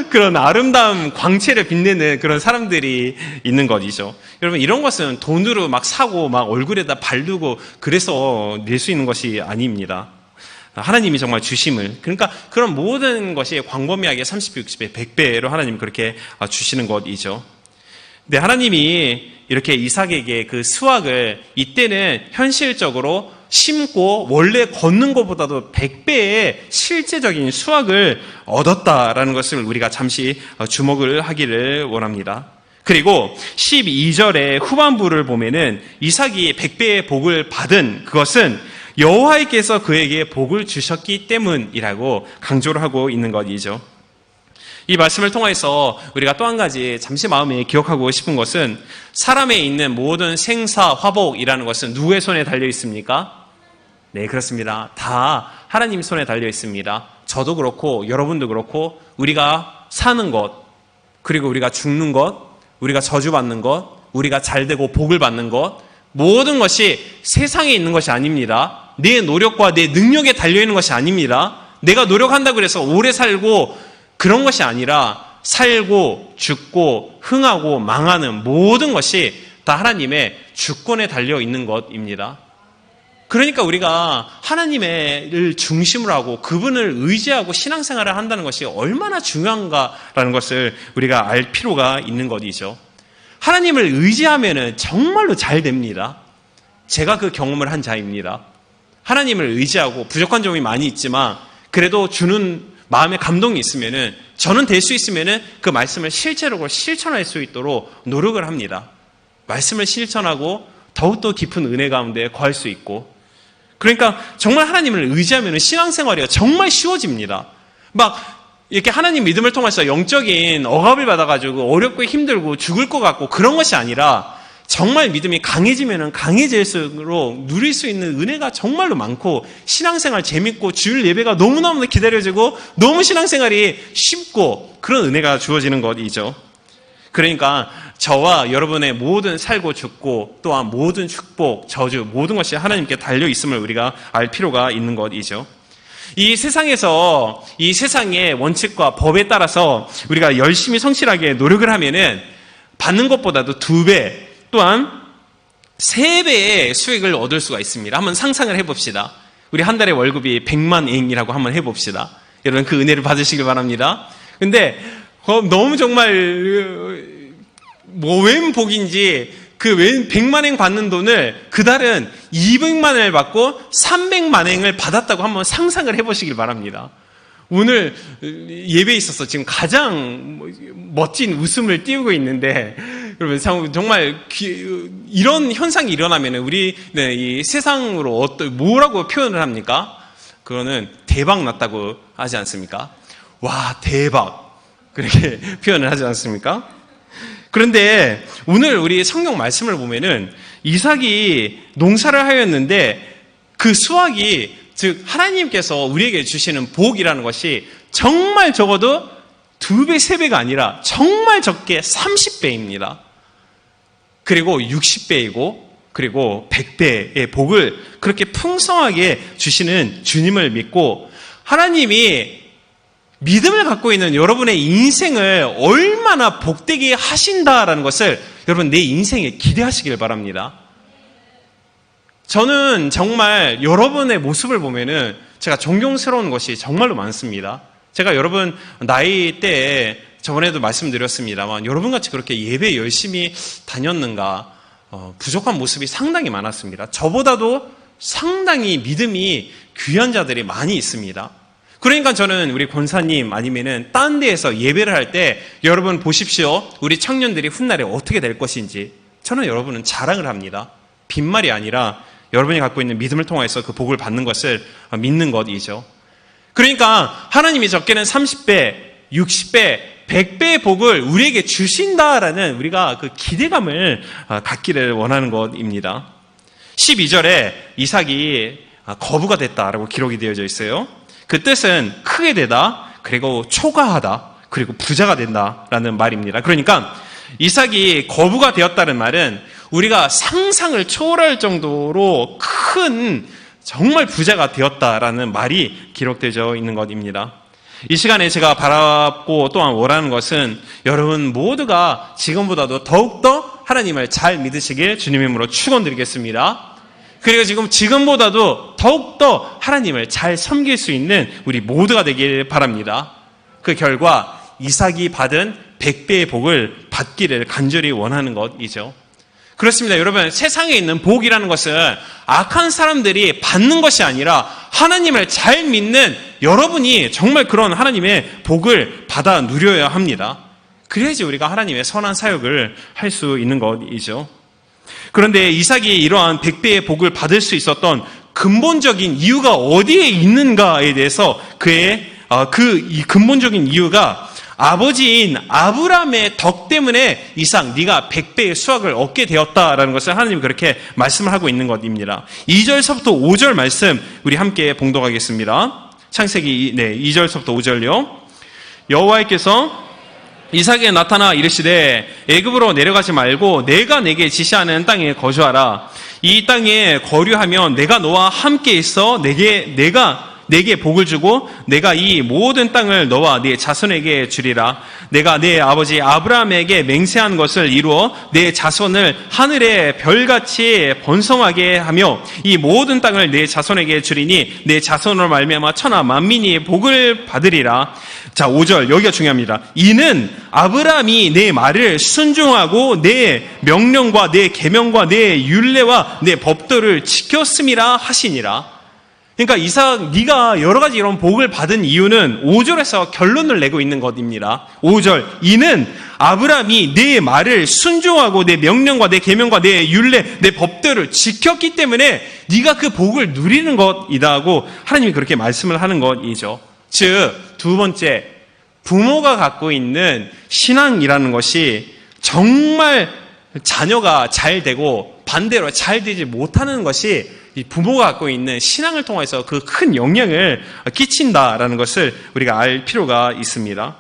그런 아름다운 광채를 빛내는 그런 사람들이 있는 것이죠. 여러분, 이런 것은 돈으로 막 사고 막 얼굴에다 바르고 그래서 낼 수 있는 것이 아닙니다. 하나님이 정말 주심을, 그러니까 그런 모든 것이 광범위하게 30배, 60배, 100배로 하나님이 그렇게 주시는 것이죠. 근데 하나님이 이렇게 이삭에게 그 수확을 이때는 현실적으로 심고 원래 걷는 것보다도 100배의 실제적인 수확을 얻었다라는 것을 우리가 잠시 주목을 하기를 원합니다. 그리고 12절의 후반부를 보면은 이삭이 100배의 복을 받은 그것은 여호와께서 그에게 복을 주셨기 때문이라고 강조를 하고 있는 것이죠. 이 말씀을 통해서 우리가 또 한 가지 잠시 마음에 기억하고 싶은 것은, 사람에 있는 모든 생사, 화복이라는 것은 누구의 손에 달려 있습니까? 네, 그렇습니다. 다 하나님 손에 달려 있습니다. 저도 그렇고 여러분도 그렇고, 우리가 사는 것, 그리고 우리가 죽는 것, 우리가 저주받는 것, 우리가 잘되고 복을 받는 것, 모든 것이 세상에 있는 것이 아닙니다. 내 노력과 내 능력에 달려있는 것이 아닙니다. 내가 노력한다고 해서 오래 살고 그런 것이 아니라 살고 죽고 흥하고 망하는 모든 것이 다 하나님의 주권에 달려있는 것입니다. 그러니까 우리가 하나님을 중심으로 하고 그분을 의지하고 신앙생활을 한다는 것이 얼마나 중요한가라는 것을 우리가 알 필요가 있는 것이죠. 하나님을 의지하면 정말로 잘 됩니다. 제가 그 경험을 한 자입니다. 하나님을 의지하고 부족한 점이 많이 있지만 그래도 주는 마음의 감동이 있으면은, 저는 될 수 있으면은 그 말씀을 실제로 실천할 수 있도록 노력을 합니다. 말씀을 실천하고 더욱더 깊은 은혜 가운데 거할 수 있고, 그러니까 정말 하나님을 의지하면은 신앙생활이 정말 쉬워집니다. 막 이렇게 하나님 믿음을 통해서 영적인 억압을 받아가지고 어렵고 힘들고 죽을 것 같고 그런 것이 아니라, 정말 믿음이 강해지면 강해질수록 누릴 수 있는 은혜가 정말로 많고 신앙생활 재밌고 주일 예배가 너무너무 기다려지고 너무 신앙생활이 쉽고 그런 은혜가 주어지는 것이죠. 그러니까 저와 여러분의 모든 살고 죽고 또한 모든 축복, 저주, 모든 것이 하나님께 달려있음을 우리가 알 필요가 있는 것이죠. 이 세상에서 이 세상의 원칙과 법에 따라서 우리가 열심히 성실하게 노력을 하면은 받는 것보다도 2배 또한 3배의 수익을 얻을 수가 있습니다. 한번 상상을 해봅시다. 우리 한 달에 월급이 100만 엔이라고 한번 해봅시다. 여러분 그 은혜를 받으시길 바랍니다. 근데 너무 정말 웬 복인지 그 웬 100만 엔 받는 돈을 그달은 200만 엔을 받고 300만 엔을 받았다고 한번 상상을 해보시길 바랍니다. 오늘 예배에 있어서 지금 가장 멋진 웃음을 띄우고 있는데 여러분 정말 이런 현상이 일어나면 우리는 이 세상으로 뭐라고 표현을 합니까? 그거는 대박 났다고 하지 않습니까? 와 대박 그렇게 표현을 하지 않습니까? 그런데 오늘 우리 성경 말씀을 보면은 이삭이 농사를 하였는데 그 수확이 즉 하나님께서 우리에게 주시는 복이라는 것이 정말 적어도 2배, 3배가 아니라 정말 적게 30배입니다. 그리고 60배이고 그리고 100배의 복을 그렇게 풍성하게 주시는 주님을 믿고 하나님이 믿음을 갖고 있는 여러분의 인생을 얼마나 복되게 하신다라는 것을 여러분 내 인생에 기대하시길 바랍니다. 저는 정말 여러분의 모습을 보면은 제가 존경스러운 것이 정말로 많습니다. 제가 여러분 나이 때에 저번에도 말씀드렸습니다만 여러분같이 그렇게 예배 열심히 다녔는가 부족한 모습이 상당히 많았습니다. 저보다도 상당히 믿음이 귀한 자들이 많이 있습니다. 그러니까 저는 우리 권사님 아니면은 딴 데에서 예배를 할 때 여러분 보십시오. 우리 청년들이 훗날에 어떻게 될 것인지 저는 여러분은 자랑을 합니다. 빈말이 아니라 여러분이 갖고 있는 믿음을 통해서 그 복을 받는 것을 믿는 것이죠. 그러니까 하나님이 적게는 30배, 60배, 100배의 복을 우리에게 주신다라는 우리가 그 기대감을 갖기를 원하는 것입니다. 12절에 이삭이 거부가 됐다라고 기록이 되어져 있어요. 그 뜻은 크게 되다, 그리고 초과하다, 그리고 부자가 된다라는 말입니다. 그러니까 이삭이 거부가 되었다는 말은 우리가 상상을 초월할 정도로 큰 정말 부자가 되었다라는 말이 기록되어 있는 것입니다. 이 시간에 제가 바라고 또한 원하는 것은 여러분 모두가 지금보다도 더욱더 하나님을 잘 믿으시길 주님의 이름으로 축원드리겠습니다. 그리고 지금보다도 더욱더 하나님을 잘 섬길 수 있는 우리 모두가 되길 바랍니다. 그 결과 이삭이 받은 100배의 복을 받기를 간절히 원하는 것이죠. 그렇습니다. 여러분 세상에 있는 복이라는 것은 악한 사람들이 받는 것이 아니라 하나님을 잘 믿는 여러분이 정말 그런 하나님의 복을 받아 누려야 합니다. 그래야지 우리가 하나님의 선한 사역을 할 수 있는 것이죠. 그런데 이삭이 이러한 100배의 복을 받을 수 있었던 근본적인 이유가 어디에 있는가에 대해서 이 근본적인 이유가 아버지인 아브라함의 덕 때문에 이삭 네가 100배의 수확을 얻게 되었다라는 것을 하나님이 그렇게 말씀을 하고 있는 것입니다. 2절서부터 5절 말씀 우리 함께 봉독하겠습니다. 창세기 2절서부터 5절요. 여호와께서 이삭에게 나타나 이르시되 애굽으로 내려가지 말고 내가 내게 지시하는 땅에 거주하라. 이 땅에 거류하면 내가 너와 함께 있어 내게 복을 주고 내가 이 모든 땅을 너와 네 자손에게 주리라. 내가 내 아버지 아브라함에게 맹세한 것을 이루어 내 자손을 하늘의 별같이 번성하게 하며 이 모든 땅을 내 자손에게 주리니 내 자손으로 말미암아 천하 만민이 복을 받으리라. 자, 5절 여기가 중요합니다. 이는 아브라함이 내 말을 순종하고 내 명령과 내 계명과 내 율례와 내 법도를 지켰음이라 하시니라. 그러니까 이삭 네가 여러 가지 이런 복을 받은 이유는 5절에서 결론을 내고 있는 것입니다. 5절 이는 아브라함이 내 말을 순종하고 내 명령과 내 계명과 내 율례 내 법도를 지켰기 때문에 네가 그 복을 누리는 것이다 하고 하나님이 그렇게 말씀을 하는 것이죠. 즉 두 번째 부모가 갖고 있는 신앙이라는 것이 정말 자녀가 잘 되고 반대로 잘 되지 못하는 것이 이 부모가 갖고 있는 신앙을 통해서 그 큰 영향을 끼친다라는 것을 우리가 알 필요가 있습니다.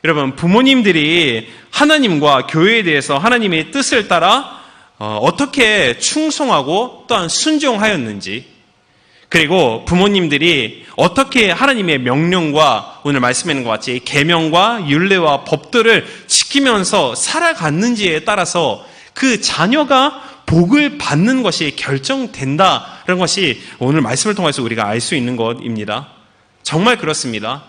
여러분, 부모님들이 하나님과 교회에 대해서 하나님의 뜻을 따라 어떻게 충성하고 또한 순종하였는지, 그리고 부모님들이 어떻게 하나님의 명령과 오늘 말씀에 있는 것 같이 계명과 율례와 법들을 지키면서 살아갔는지에 따라서 그 자녀가 복을 받는 것이 결정된다라는 것이 오늘 말씀을 통해서 우리가 알 수 있는 것입니다. 정말 그렇습니다.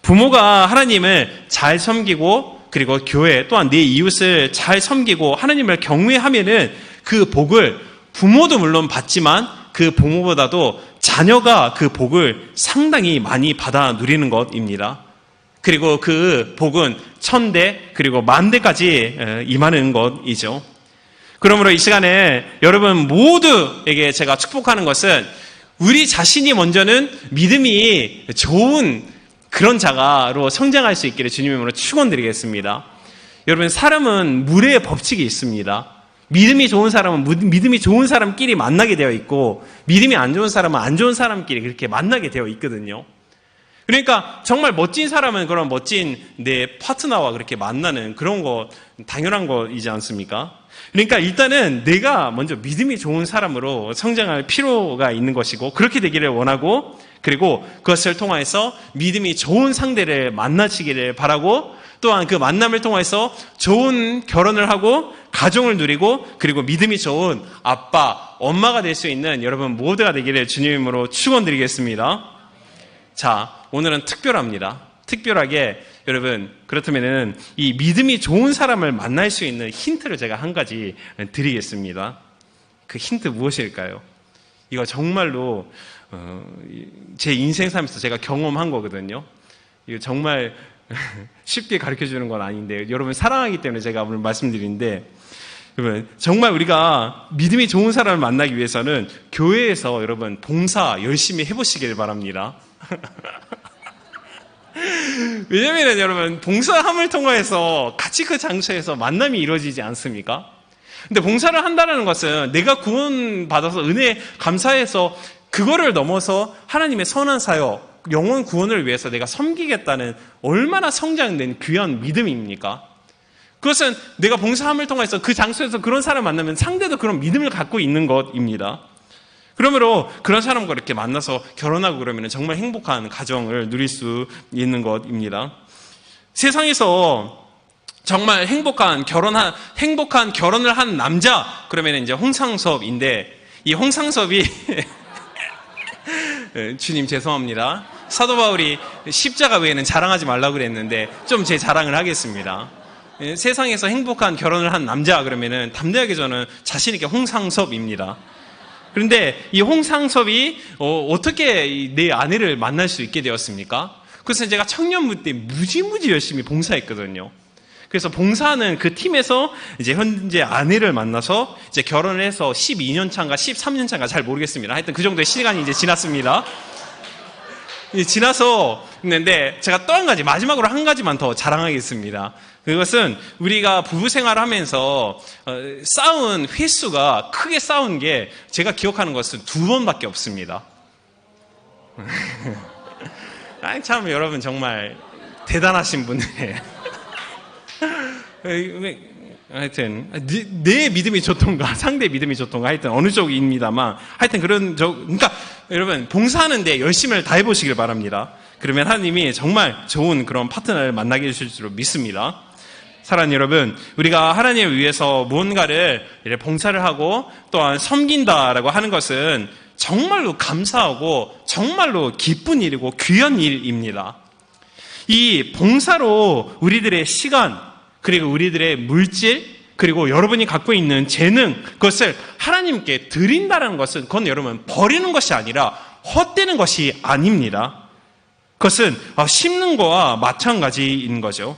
부모가 하나님을 잘 섬기고 그리고 교회 또한 내 이웃을 잘 섬기고 하나님을 경외하면은 그 복을 부모도 물론 받지만 그 부모보다도 자녀가 그 복을 상당히 많이 받아 누리는 것입니다. 그리고 그 복은 1000대 그리고 10,000대까지 임하는 것이죠. 그러므로 이 시간에 여러분 모두에게 제가 축복하는 것은 우리 자신이 먼저는 믿음이 좋은 그런 자가로 성장할 수 있기를 주님으로 축원드리겠습니다. 여러분, 사람은 물의 법칙이 있습니다. 믿음이 좋은 사람은 믿음이 좋은 사람끼리 만나게 되어 있고 믿음이 안 좋은 사람은 안 좋은 사람끼리 그렇게 만나게 되어 있거든요. 그러니까 정말 멋진 사람은 그런 멋진 내 파트너와 그렇게 만나는 그런 거 당연한 거이지 않습니까? 그러니까 일단은 내가 먼저 믿음이 좋은 사람으로 성장할 필요가 있는 것이고 그렇게 되기를 원하고 그리고 그것을 통해서 믿음이 좋은 상대를 만나시기를 바라고 또한 그 만남을 통해서 좋은 결혼을 하고 가정을 누리고 그리고 믿음이 좋은 아빠, 엄마가 될 수 있는 여러분 모두가 되기를 주님으로 축원드리겠습니다. 자, 오늘은 특별합니다. 특별하게 여러분 그렇다면은 이 믿음이 좋은 사람을 만날 수 있는 힌트를 제가 한 가지 드리겠습니다. 그 힌트 무엇일까요? 이거 정말로 제 인생 삶에서 제가 경험한 거거든요. 이거 정말 쉽게 가르쳐주는 건 아닌데 여러분 사랑하기 때문에 제가 오늘 말씀드리는데 여러분 정말 우리가 믿음이 좋은 사람을 만나기 위해서는 교회에서 여러분 봉사 열심히 해보시길 바랍니다. 왜냐면 여러분 봉사함을 통해서 같이 그 장소에서 만남이 이루어지지 않습니까? 근데 봉사를 한다는 것은 내가 구원받아서 은혜 감사해서 그거를 넘어서 하나님의 선한 사역 영혼 구원을 위해서 내가 섬기겠다는 얼마나 성장된 귀한 믿음입니까? 그것은 내가 봉사함을 통해서 그 장소에서 그런 사람 만나면 상대도 그런 믿음을 갖고 있는 것입니다. 그러므로 그런 사람과 이렇게 만나서 결혼하고 그러면 정말 행복한 가정을 누릴 수 있는 것입니다. 세상에서 정말 행복한 결혼을 한 남자 그러면 이제 홍상섭인데 이 홍상섭이 주님 죄송합니다. 사도 바울이 십자가 외에는 자랑하지 말라고 그랬는데 좀 제 자랑을 하겠습니다. 세상에서 행복한 결혼을 한 남자 그러면은 담대하게 저는 자신 있게 홍상섭입니다. 그런데 이 홍상섭이 어떻게 내 아내를 만날 수 있게 되었습니까? 그래서 제가 청년부 때 무지무지 열심히 봉사했거든요. 그래서 봉사하는 그 팀에서 이제 현재 아내를 만나서 이제 결혼을 해서 12년 차인가 13년 차인가 잘 모르겠습니다. 하여튼 그 정도의 시간이 이제 지났습니다. 지나서 있는데 제가 또 한 가지 마지막으로 한 가지만 더 자랑하겠습니다. 그것은 우리가 부부 생활을 하면서 싸운 횟수가 크게 싸운 게 제가 기억하는 것은 2번밖에 없습니다. 아니 참 여러분 정말 대단하신 분이에요. 하여튼 내 믿음이 좋던가 상대 믿음이 좋던가 하여튼 어느 쪽입니다만 하여튼 그러니까 여러분 봉사하는데 열심을 다해보시길 바랍니다. 그러면 하나님이 정말 좋은 그런 파트너를 만나게 해주실 줄 믿습니다. 사랑하는 여러분, 우리가 하나님을 위해서 무언가를 봉사를 하고 또한 섬긴다라고 하는 것은 정말로 감사하고 정말로 기쁜 일이고 귀한 일입니다. 이 봉사로 우리들의 시간 그리고 우리들의 물질 그리고 여러분이 갖고 있는 재능 그것을 하나님께 드린다는 것은 그건 여러분 버리는 것이 아니라 헛되는 것이 아닙니다. 그것은 심는 거와 마찬가지인 거죠.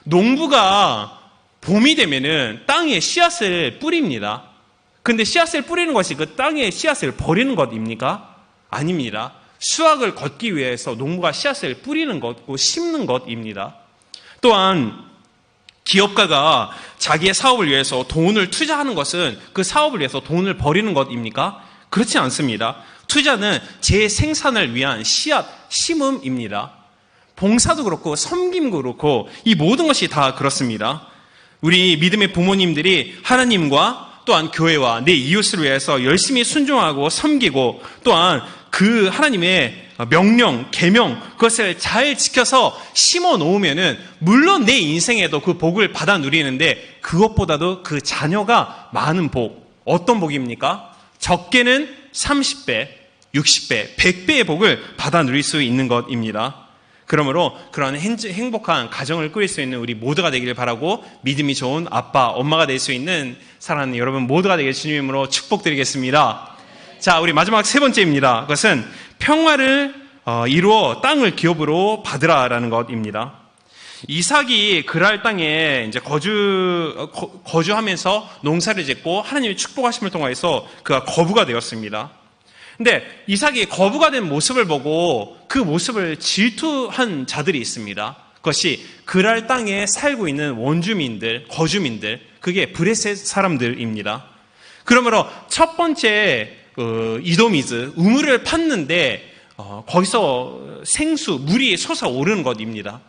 농부가 봄이 되면은 땅에 씨앗을 뿌립니다. 근데 씨앗을 뿌리는 것이 그 땅에 씨앗을 버리는 것입니까? 아닙니다. 수확을 걷기 위해서 농부가 씨앗을 뿌리는 것고 심는 것입니다. 또한 기업가가 자기의 사업을 위해서 돈을 투자하는 것은 그 사업을 위해서 돈을 버리는 것입니까? 그렇지 않습니다. 투자는 재생산을 위한 씨앗, 심음입니다. 봉사도 그렇고 섬김도 그렇고 이 모든 것이 다 그렇습니다. 우리 믿음의 부모님들이 하나님과 또한 교회와 내 이웃을 위해서 열심히 순종하고 섬기고 또한 그 하나님의 명령, 계명 그것을 잘 지켜서 심어 놓으면은 물론 내 인생에도 그 복을 받아 누리는데 그것보다도 그 자녀가 많은 복, 어떤 복입니까? 적게는 30배, 60배, 100배의 복을 받아 누릴 수 있는 것입니다. 그러므로 그런 행복한 가정을 꾸릴 수 있는 우리 모두가 되기를 바라고 믿음이 좋은 아빠, 엄마가 될 수 있는 사랑하는 여러분 모두가 되길 주님의 이름으로 축복드리겠습니다. 자, 우리 마지막 세 번째입니다. 그것은 평화를 이루어 땅을 기업으로 받으라라는 것입니다. 이삭이 그랄 땅에 이제 거주하면서 농사를 짓고 하나님의 축복하심을 통해서 그가 거부가 되었습니다. 근데 이삭이 거부가 된 모습을 보고 그 모습을 질투한 자들이 있습니다. 그것이 그랄 땅에 살고 있는 원주민들, 거주민들, 그게 브레셋 사람들입니다. 그러므로 첫 번째 이도미즈, 우물을 팠는데 거기서 생수, 물이 솟아오르는 것입니다.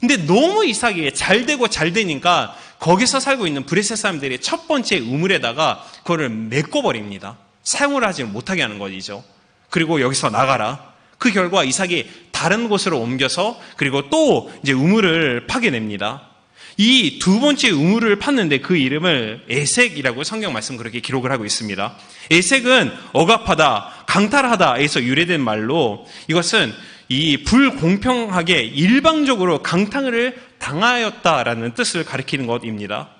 근데 너무 이삭이 잘 되고 잘 되니까 거기서 살고 있는 브레셋 사람들이 첫 번째 우물에다가 그거를 메꿔버립니다. 사용을 하지 못하게 하는 것이죠. 그리고 여기서 나가라. 그 결과 이삭이 다른 곳으로 옮겨서 그리고 또 이제 우물을 파게 됩니다. 이 두 번째 우물을 팠는데 그 이름을 에색이라고 성경 말씀 그렇게 기록을 하고 있습니다. 에색은 억압하다, 강탈하다에서 유래된 말로 이것은 이 불공평하게 일방적으로 강탈을 당하였다라는 뜻을 가리키는 것입니다.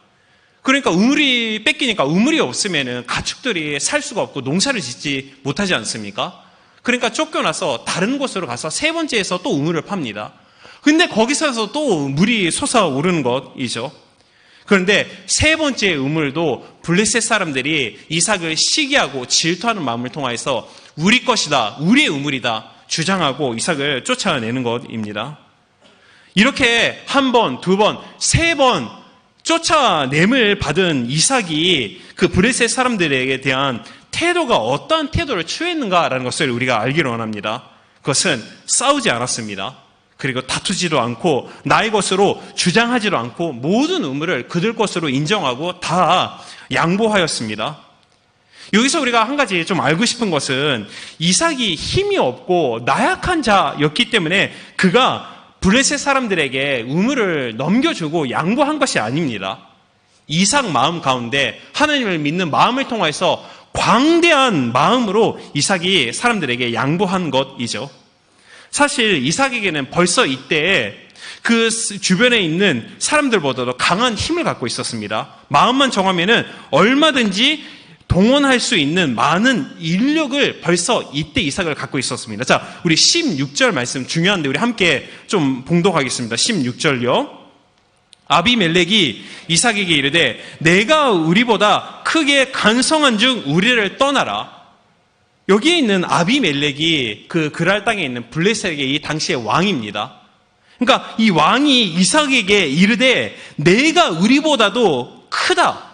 그러니까 우물이 뺏기니까 우물이 없으면은 가축들이 살 수가 없고 농사를 짓지 못하지 않습니까? 그러니까 쫓겨나서 다른 곳으로 가서 세 번째에서 또 우물을 팝니다. 근데 거기서도 또 물이 솟아오르는 것이죠. 그런데 세 번째 우물도 블레셋 사람들이 이삭을 시기하고 질투하는 마음을 통해서 우리 것이다, 우리의 우물이다 주장하고 이삭을 쫓아내는 것입니다. 이렇게 한 번, 두 번, 세 번 쫓아냄을 받은 이삭이 그 브레셋 사람들에게 대한 태도가 어떠한 태도를 취했는가라는 것을 우리가 알기를 원합니다. 그것은 싸우지 않았습니다. 그리고 다투지도 않고 나의 것으로 주장하지도 않고 모든 우물을 그들 것으로 인정하고 다 양보하였습니다. 여기서 우리가 한 가지 좀 알고 싶은 것은 이삭이 힘이 없고 나약한 자였기 때문에 그가 블레셋 사람들에게 우물을 넘겨주고 양보한 것이 아닙니다. 이삭 마음 가운데 하나님을 믿는 마음을 통해서 광대한 마음으로 이삭이 사람들에게 양보한 것이죠. 사실 이삭에게는 벌써 이때 그 주변에 있는 사람들보다도 강한 힘을 갖고 있었습니다. 마음만 정하면은 얼마든지 동원할 수 있는 많은 인력을 벌써 이때 이삭을 갖고 있었습니다. 자, 우리 16절 말씀 중요한데 우리 함께 좀 봉독하겠습니다. 16절요. 아비멜렉이 이삭에게 이르되 내가 우리보다 크게 간성한 즉 우리를 떠나라. 여기에 있는 아비멜렉이 그 그랄 땅에 있는 블레셋의 이 당시의 왕입니다. 그러니까 이 왕이 이삭에게 이르되 내가 우리보다도 크다.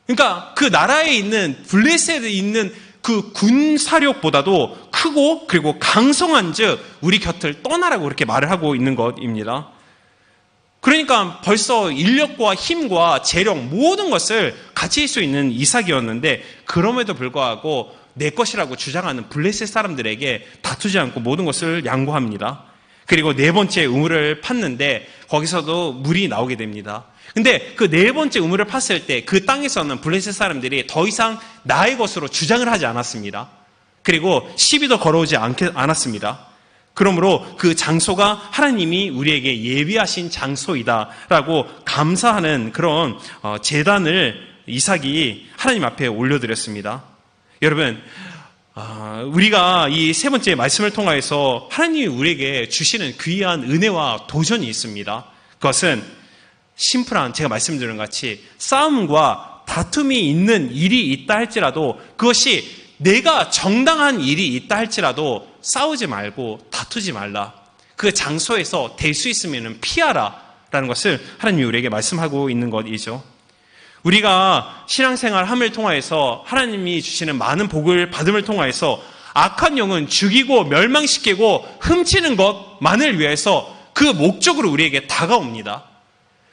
그러니까 그 나라에 있는 블레셋에 있는 그 군사력보다도 크고 그리고 강성한 즉 우리 곁을 떠나라고 그렇게 말을 하고 있는 것입니다. 그러니까 벌써 인력과 힘과 재력 모든 것을 가질 수 있는 이삭이었는데 그럼에도 불구하고 내 것이라고 주장하는 블레셋 사람들에게 다투지 않고 모든 것을 양보합니다. 그리고 네 번째 우물을 팠는데 거기서도 물이 나오게 됩니다. 근데 그 네 번째 우물을 팠을 때 그 땅에서는 블레셋 사람들이 더 이상 나의 것으로 주장을 하지 않았습니다. 그리고 시비도 걸어오지 않았습니다. 그러므로 그 장소가 하나님이 우리에게 예비하신 장소이다라고 감사하는 그런 제단을 이삭이 하나님 앞에 올려드렸습니다. 여러분, 우리가 이 세 번째 말씀을 통하여서 하나님이 우리에게 주시는 귀한 은혜와 도전이 있습니다. 그것은 심플한 제가 말씀드린 것 같이 싸움과 다툼이 있는 일이 있다 할지라도 그것이 내가 정당한 일이 있다 할지라도 싸우지 말고 다투지 말라. 그 장소에서 될 수 있으면 피하라 라는 것을 하나님이 우리에게 말씀하고 있는 것이죠. 우리가 신앙생활 함을 통하여서 하나님이 주시는 많은 복을 받음을 통하여서 악한 영은 죽이고 멸망시키고 훔치는 것만을 위해서 그 목적으로 우리에게 다가옵니다.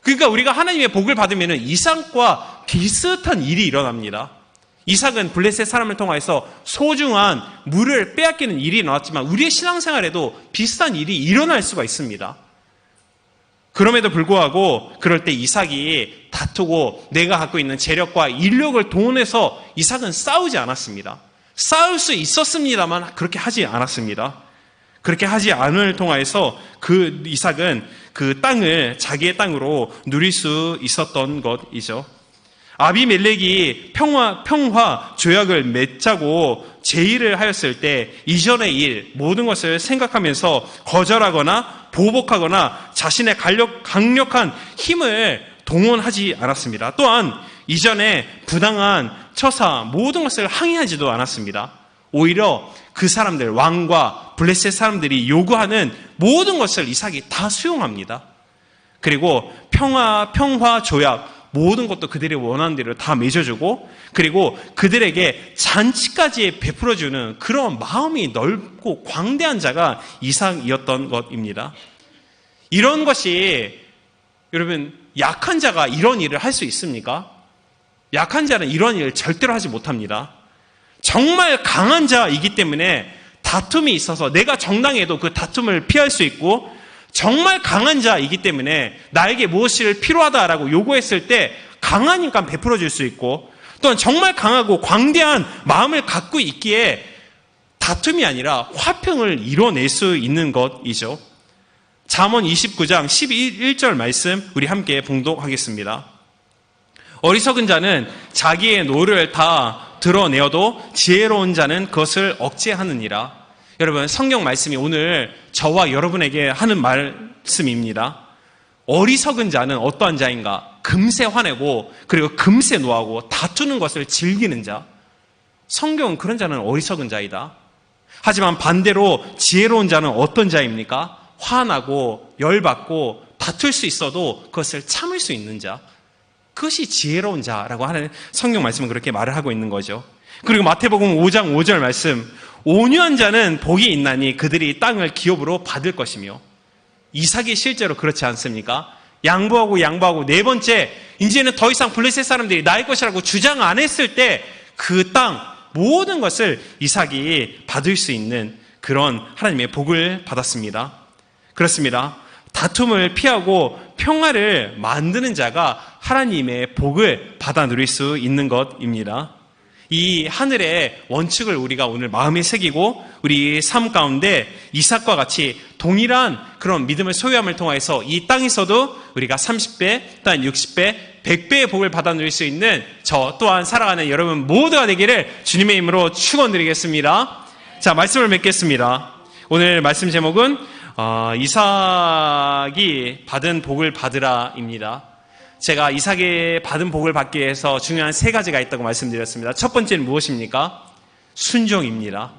그러니까 우리가 하나님의 복을 받으면 이삭과 비슷한 일이 일어납니다. 이삭은 블레셋 사람을 통해서 소중한 물을 빼앗기는 일이 일어났지만 우리의 신앙생활에도 비슷한 일이 일어날 수가 있습니다. 그럼에도 불구하고 그럴 때 이삭이 다투고 내가 갖고 있는 재력과 인력을 동원해서 이삭은 싸우지 않았습니다. 싸울 수 있었습니다만 그렇게 하지 않았습니다. 그렇게 하지 않을 통하여서 그 이삭은 그 땅을 자기의 땅으로 누릴 수 있었던 것이죠. 아비멜렉이 평화 조약을 맺자고 제의를 하였을 때 이전의 일 모든 것을 생각하면서 거절하거나 보복하거나 자신의 강력한 힘을 동원하지 않았습니다. 또한 이전에 부당한 처사 모든 것을 항의하지도 않았습니다. 오히려 그 사람들, 왕과 블레셋 사람들이 요구하는 모든 것을 이삭이 다 수용합니다. 그리고 평화 조약 모든 것도 그들이 원하는 대로 다 맺어주고 그리고 그들에게 잔치까지 베풀어주는 그런 마음이 넓고 광대한 자가 이삭이었던 것입니다. 이런 것이 여러분 약한 자가 이런 일을 할 수 있습니까? 약한 자는 이런 일을 절대로 하지 못합니다. 정말 강한 자이기 때문에 다툼이 있어서 내가 정당해도 그 다툼을 피할 수 있고 정말 강한 자이기 때문에 나에게 무엇을 필요하다라고 요구했을 때 강하니까 베풀어 줄 수 있고 또한 정말 강하고 광대한 마음을 갖고 있기에 다툼이 아니라 화평을 이뤄낼 수 있는 것이죠. 잠언 29장 11절 말씀 우리 함께 봉독하겠습니다. 어리석은 자는 자기의 노를 다 드러내어도 지혜로운 자는 그것을 억제하느니라. 여러분 성경 말씀이 오늘 저와 여러분에게 하는 말씀입니다. 어리석은 자는 어떠한 자인가? 금세 화내고 그리고 금세 노하고 다투는 것을 즐기는 자. 성경은 그런 자는 어리석은 자이다. 하지만 반대로 지혜로운 자는 어떤 자입니까? 화나고 열받고 다툴 수 있어도 그것을 참을 수 있는 자. 그것이 지혜로운 자라고 하는 성경 말씀은 그렇게 말을 하고 있는 거죠. 그리고 마태복음 5장 5절 말씀 온유한 자는 복이 있나니 그들이 땅을 기업으로 받을 것이며 이삭이 실제로 그렇지 않습니까? 양보하고 네 번째 이제는 더 이상 블레셋 사람들이 나의 것이라고 주장 안 했을 때 그 땅 모든 것을 이삭이 받을 수 있는 그런 하나님의 복을 받았습니다. 그렇습니다. 다툼을 피하고 평화를 만드는 자가 하나님의 복을 받아 누릴 수 있는 것입니다. 이 하늘의 원칙을 우리가 오늘 마음에 새기고 우리 삶 가운데 이삭과 같이 동일한 그런 믿음을 소유함을 통해서 이 땅에서도 우리가 30배, 또한 60배, 100배의 복을 받아 누릴 수 있는 저 또한 살아가는 여러분 모두가 되기를 주님의 이름으로 축원드리겠습니다. 자, 말씀을 맺겠습니다. 오늘 말씀 제목은 이삭이 받은 복을 받으라입니다. 제가 이삭의 받은 복을 받기 위해서 중요한 세 가지가 있다고 말씀드렸습니다. 첫 번째는 무엇입니까? 순종입니다.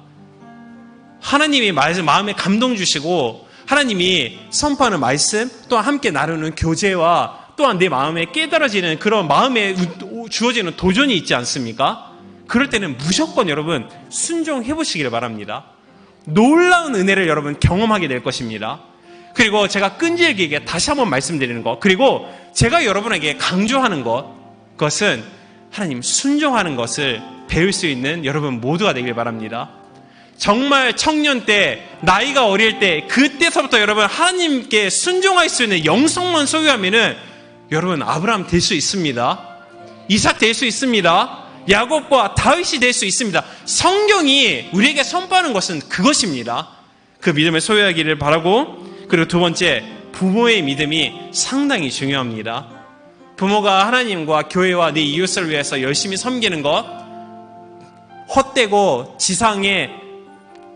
하나님이 마음에 감동 주시고 하나님이 선포하는 말씀 또한 함께 나누는 교제와 또한 내 마음에 깨달아지는 그런 마음에 주어지는 도전이 있지 않습니까? 그럴 때는 무조건 여러분 순종해 보시기를 바랍니다. 놀라운 은혜를 여러분 경험하게 될 것입니다. 그리고 제가 끈질기게 다시 한번 말씀드리는 것, 그리고 제가 여러분에게 강조하는 그것은 하나님 순종하는 것을 배울 수 있는 여러분 모두가 되길 바랍니다. 정말 청년 때, 나이가 어릴 때, 그때서부터 여러분 하나님께 순종할 수 있는 영성만 소유하면은 여러분 아브라함 될 수 있습니다. 이삭 될 수 있습니다. 야곱과 다윗이 될 수 있습니다. 성경이 우리에게 선포하는 것은 그것입니다. 그 믿음을 소유하기를 바라고, 그리고 두 번째, 부모의 믿음이 상당히 중요합니다. 부모가 하나님과 교회와 내 이웃을 위해서 열심히 섬기는 것, 헛되고 지상에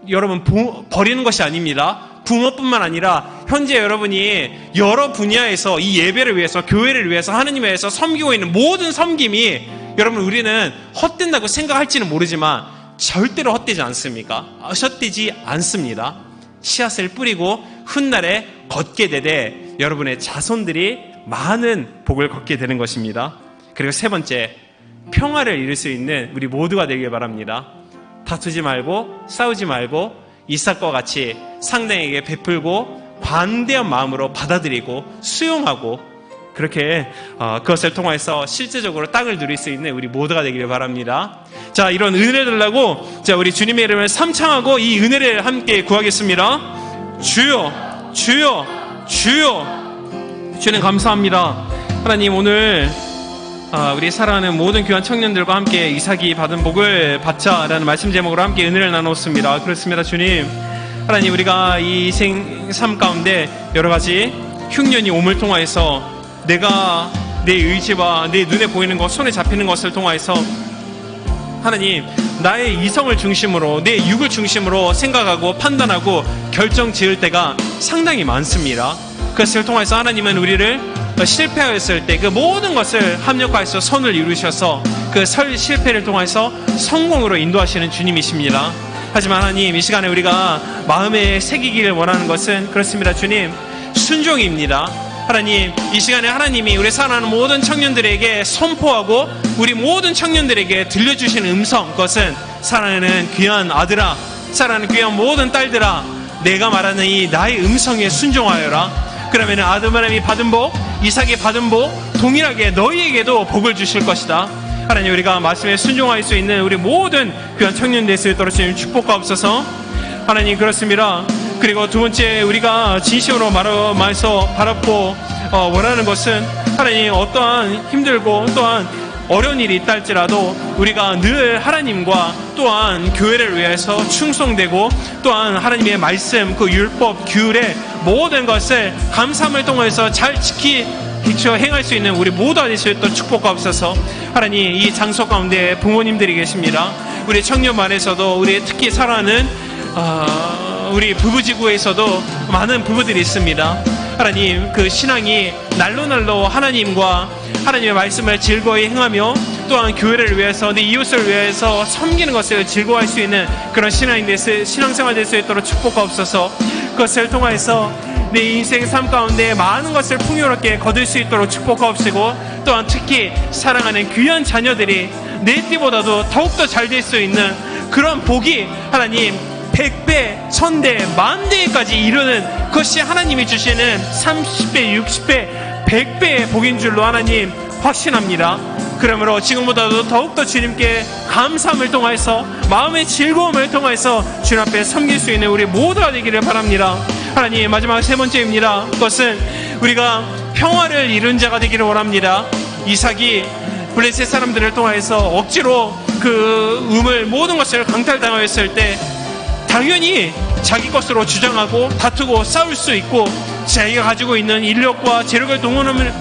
여러분 버리는 것이 아닙니다. 부모뿐만 아니라 현재 여러분이 여러 분야에서 이 예배를 위해서, 교회를 위해서, 하나님을 위해서 섬기고 있는 모든 섬김이 여러분 우리는 헛된다고 생각할지는 모르지만 절대로 헛되지 않습니까? 헛되지 않습니다. 씨앗을 뿌리고 훗날에 걷게 되되 여러분의 자손들이 많은 복을 걷게 되는 것입니다. 그리고 세 번째, 평화를 이룰 수 있는 우리 모두가 되길 바랍니다. 다투지 말고 싸우지 말고 이삭과 같이 상대에게 베풀고 관대한 마음으로 받아들이고 수용하고 그렇게 그것을 통해서 실제적으로 땅을 누릴 수 있는 우리 모두가 되기를 바랍니다. 자, 이런 은혜를 달라고 자, 우리 주님의 이름을 삼창하고 이 은혜를 함께 구하겠습니다. 주여, 주여, 주여. 주님 감사합니다. 하나님, 오늘 우리 사랑하는 모든 귀한 청년들과 함께 이삭이 받은 복을 받자라는 말씀 제목으로 함께 은혜를 나눴습니다. 그렇습니다. 주님, 하나님, 우리가 이 인생 삶 가운데 여러 가지 흉년이 옴을 통하여서 내가 내 의지와 내 눈에 보이는 것, 손에 잡히는 것을 통하여서 하나님, 나의 이성을 중심으로 내 육을 중심으로 생각하고 판단하고 결정 지을 때가 상당히 많습니다. 그것을 통해서 하나님은 우리를 실패하였을 때 그 모든 것을 합력화해서 선을 이루셔서 그 실패를 통해서 성공으로 인도하시는 주님이십니다. 하지만 하나님, 이 시간에 우리가 마음에 새기기를 원하는 것은 그렇습니다. 주님, 순종입니다. 하나님, 이 시간에 하나님이 우리 사랑하는 모든 청년들에게 선포하고 우리 모든 청년들에게 들려주시는 음성, 그것은 사랑하는 귀한 아들아, 사랑하는 귀한 모든 딸들아, 내가 말하는 이 나의 음성에 순종하여라. 그러면 아브라함이 받은 복, 이삭이 받은 복 동일하게 너희에게도 복을 주실 것이다. 하나님, 우리가 말씀에 순종할 수 있는 우리 모든 귀한 청년 될 수 있도록 주님 축복하옵소서. 하나님, 그렇습니다. 그리고 두 번째, 우리가 진심으로 말해서 바라고 원하는 것은 하나님, 어떠한 힘들고 또한 어려운 일이 있다 할지라도 우리가 늘 하나님과 또한 교회를 위해서 충성되고 또한 하나님의 말씀, 그 율법, 규율의 모든 것을 감사함을 통해서 잘 지켜 행할 수 있는 우리 모두가 될 수 있도록 축복하옵소서. 하나님, 이 장소 가운데 부모님들이 계십니다. 우리 청년만에서도 우리 특히 사랑하는 우리 부부지구에서도 많은 부부들이 있습니다. 하나님, 그 신앙이 날로 하나님과 하나님의 말씀을 즐거이 행하며 또한 교회를 위해서 내 이웃을 위해서 섬기는 것을 즐거워할 수 있는 그런 신앙생활 될 수 있도록 축복하옵소서. 그것을 통해서 내 인생 삶 가운데 많은 것을 풍요롭게 거둘 수 있도록 축복하옵시고, 또한 특히 사랑하는 귀한 자녀들이 내 띠보다도 더욱더 잘 될 수 있는 그런 복이 하나님 100배, 1000배, 만대까지 이르는 그것이 하나님이 주시는 30배, 60배, 100배의 복인 줄로 하나님 확신합니다. 그러므로 지금보다도 더욱더 주님께 감사함을 통해서 마음의 즐거움을 통해서 주님 앞에 섬길 수 있는 우리 모두가 되기를 바랍니다. 하나님, 마지막 세 번째입니다. 그것은 우리가 평화를 이룬 자가 되기를 원합니다. 이삭이 블레셋 사람들을 통해서 억지로 그 모든 것을 강탈당하였을 때 당연히 자기 것으로 주장하고 다투고 싸울 수 있고 자기가 가지고 있는 인력과 재력을 동원함으로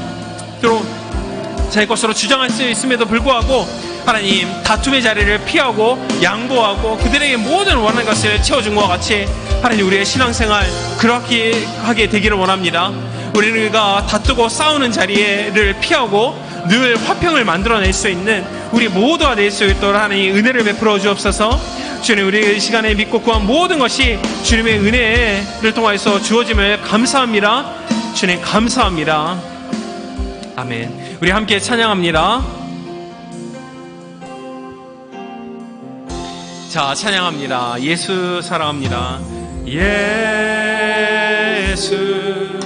자기 것으로 주장할 수 있음에도 불구하고 하나님, 다툼의 자리를 피하고 양보하고 그들에게 모든 원하는 것을 채워준 것과 같이 하나님, 우리의 신앙생활 그렇게 하게 되기를 원합니다. 우리가 다투고 싸우는 자리를 피하고 늘 화평을 만들어낼 수 있는 우리 모두가 될 수 있도록 하나님 은혜를 베풀어 주옵소서. 주님, 우리 이 시간에 믿고 구한 모든 것이 주님의 은혜를 통해서 주어짐을 감사합니다. 주님, 감사합니다. 아멘. 우리 함께 찬양합니다. 자, 찬양합니다. 예수 사랑합니다. 예수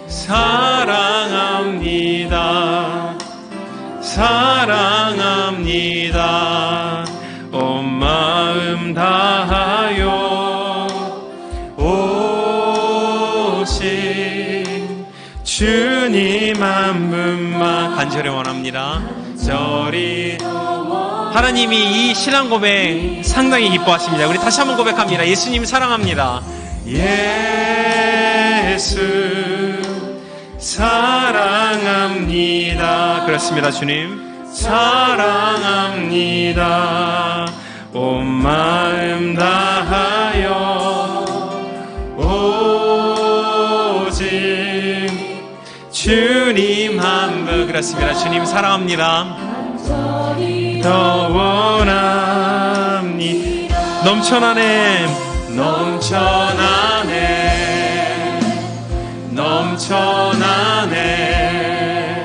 사랑합니다. 사랑합니다. 온 마음 다하여 오신 주님 한 분만 간절히 원합니다. 저리 하나님이 이 신앙 고백 상당히 기뻐하십니다. 우리 다시 한번 고백합니다. 예수님 사랑합니다. 예수 사랑합니다. 그렇습니다. 주님 사랑합니다. 온 마음 다하여 오직 주님 한 분. 그렇습니다. 주님 사랑합니다. 더 원합니다. 넘쳐나네 넘쳐나네.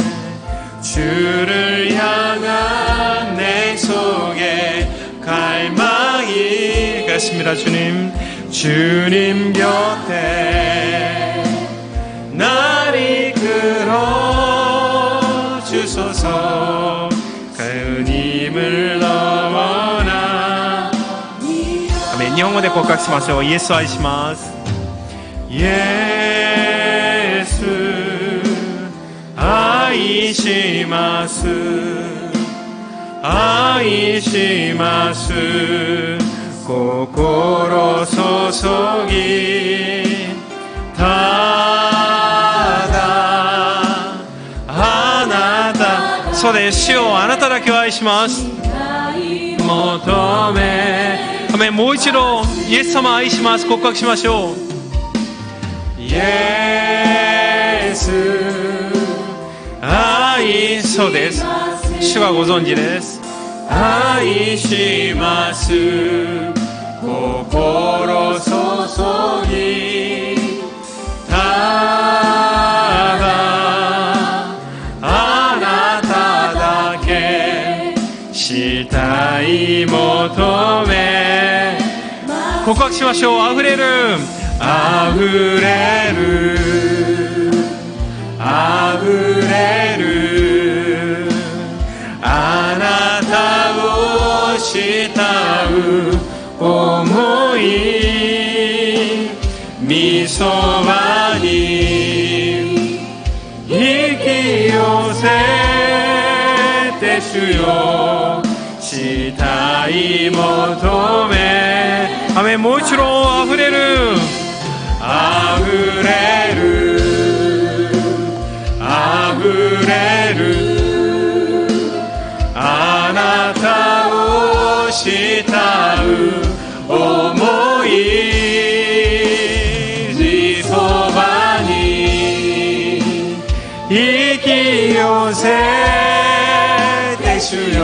주를 향한 내 속에 갈망이. 그렇습니다. 주님 곁에 날 이끌어 주소서. 가은님을 넘어나. 아멘. 일본어で告白しましょう。イエスを愛します。イエス愛します。愛します。心注ぎただあなた。そうです。主をあなただけを愛します。求め。アメン。もう一度イエス様愛します。告白しましょう。イエス愛。そうです。主はご存知です。愛します。心注ぎただあなただけしたい求め。告白しましょう。あふれるあふれるあふれるあなたを慕う思い。みそばに引き寄せて主よしたい求め。アメン。もう一度あふれるあふれるあふれるあなたを慕う思い。そばに引き寄せて主よ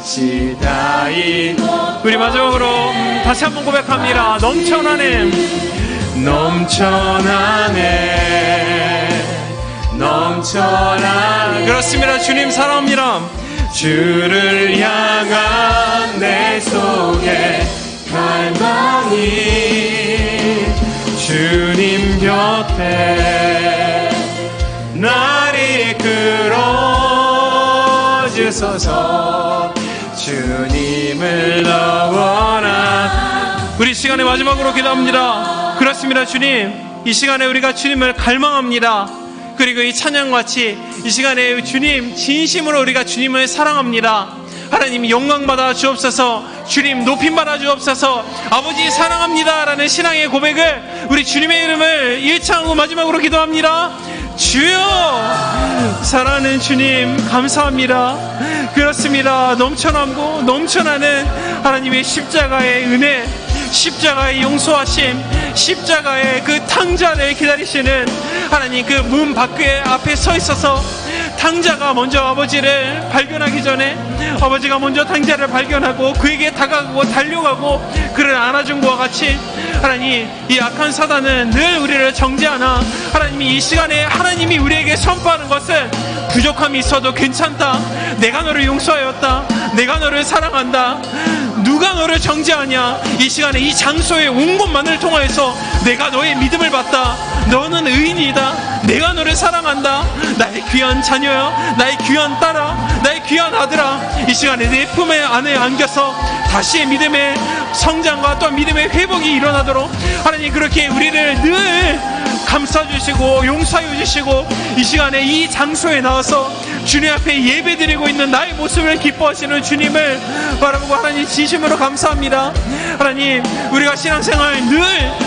したい. 우리 마지막으로 다시 한번 고백합니다. 넘쳐나네 넘쳐나네 넘쳐나네. 그렇습니다. 주님 사랑합니다. 주를 향한 내 속에 갈망이. 주님 곁에 날 이끌어 주소서. 주님을 원하. 우리 시간의 마지막으로 기도합니다. 그렇습니다. 주님, 이 시간에 우리가 주님을 갈망합니다. 그리고 이 찬양같이 이 시간에 주님 진심으로 우리가 주님을 사랑합니다. 하나님 영광받아 주옵소서. 주님 높임받아 주옵소서. 아버지 사랑합니다 라는 신앙의 고백을 우리 주님의 이름을 일창하고 마지막으로 기도합니다. 주여 사랑하는 주님 감사합니다. 그렇습니다. 넘쳐나고 넘쳐나는 하나님의 십자가의 은혜, 십자가의 용서하심, 십자가의 그 탕자를 기다리시는 하나님, 그 문 밖에 앞에 서 있어서 탕자가 먼저 아버지를 발견하기 전에 아버지가 먼저 탕자를 발견하고 그에게 다가가고 달려가고 그를 안아준 것과 같이 하나님, 이 악한 사단은 늘 우리를 정죄하나 하나님이 이 시간에 하나님이 우리에게 선포하는 것은 부족함이 있어도 괜찮다. 내가 너를 용서하였다. 내가 너를 사랑한다. 누가 너를 정죄하냐. 이 시간에 이 장소에 온 것만을 통하여서 내가 너의 믿음을 받다. 너는 의인이다. 내가 너를 사랑한다. 나의 귀한 자녀야. 나의 귀한 딸아. 나의 귀한 아들아. 이 시간에 내 품에 안에 안겨서 다시의 믿음의 성장과 또 믿음의 회복이 일어나도록 하나님 그렇게 우리를 늘 감싸주시고 용서해 주시고 이 시간에 이 장소에 나와서 주님 앞에 예배드리고 있는 나의 모습을 기뻐하시는 주님을 바라보고 하나님 진심으로 감사합니다. 하나님, 우리가 신앙생활 늘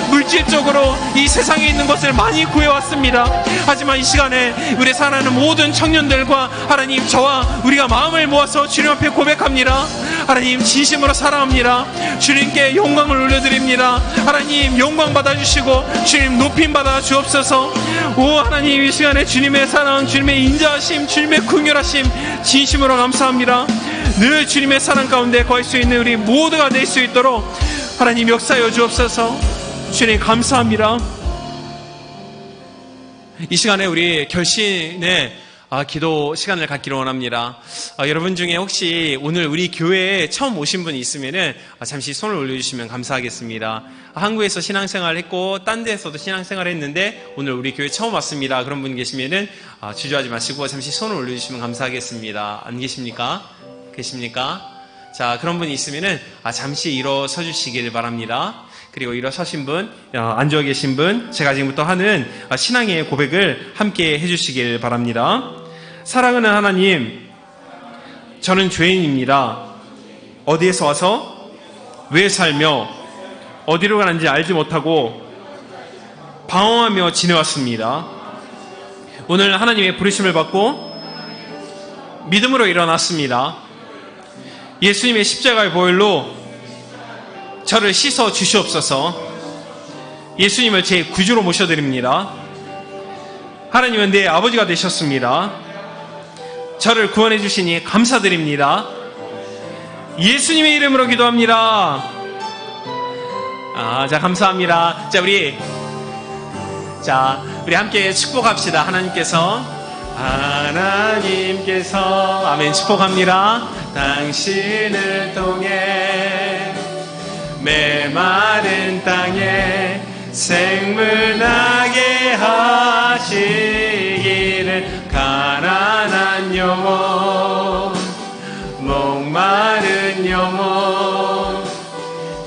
물질적으로 이 세상에 있는 것을 많이 구해왔습니다. 하지만 이 시간에 우리 사랑하는 모든 청년들과 하나님, 저와 우리가 마음을 모아서 주님 앞에 고백합니다. 하나님 진심으로 사랑합니다. 주님께 영광을 올려드립니다. 하나님 영광 받아주시고 주님 높임 받아 주옵소서. 오 하나님, 이 시간에 주님의 사랑, 주님의 인자하심, 주님의 긍휼하심 진심으로 감사합니다. 늘 주님의 사랑 가운데 거할 수 있는 우리 모두가 될 수 있도록 하나님 역사하여 주옵소서. 주님 감사합니다. 이 시간에 우리 결신의 기도 시간을 갖기를 원합니다. 여러분 중에 혹시 오늘 우리 교회에 처음 오신 분이 있으면은 잠시 손을 올려주시면 감사하겠습니다. 한국에서 신앙생활 했고 딴 데에서도 신앙생활 했는데 오늘 우리 교회 처음 왔습니다. 그런 분 계시면은 주저하지 마시고 잠시 손을 올려주시면 감사하겠습니다. 안 계십니까? 계십니까? 자, 그런 분이 있으면은 잠시 일어서 주시길 바랍니다. 그리고 일어서신 분, 앉아 계신 분, 제가 지금부터 하는 신앙의 고백을 함께 해주시길 바랍니다. 사랑하는 하나님, 저는 죄인입니다. 어디에서 와서 왜 살며 어디로 가는지 알지 못하고 방황하며 지내왔습니다. 오늘 하나님의 부르심을 받고 믿음으로 일어났습니다. 예수님의 십자가의 보혈로 저를 씻어 주시옵소서. 예수님을 제 구주로 모셔드립니다. 하나님은 내 아버지가 되셨습니다. 저를 구원해 주시니 감사드립니다. 예수님의 이름으로 기도합니다. 자, 감사합니다. 자, 우리 함께 축복합시다. 하나님께서 아멘. 축복합니다. 당신을 통해 메마른 땅에 생물 나게 하시기를. 가난한 영혼, 목마른 영혼,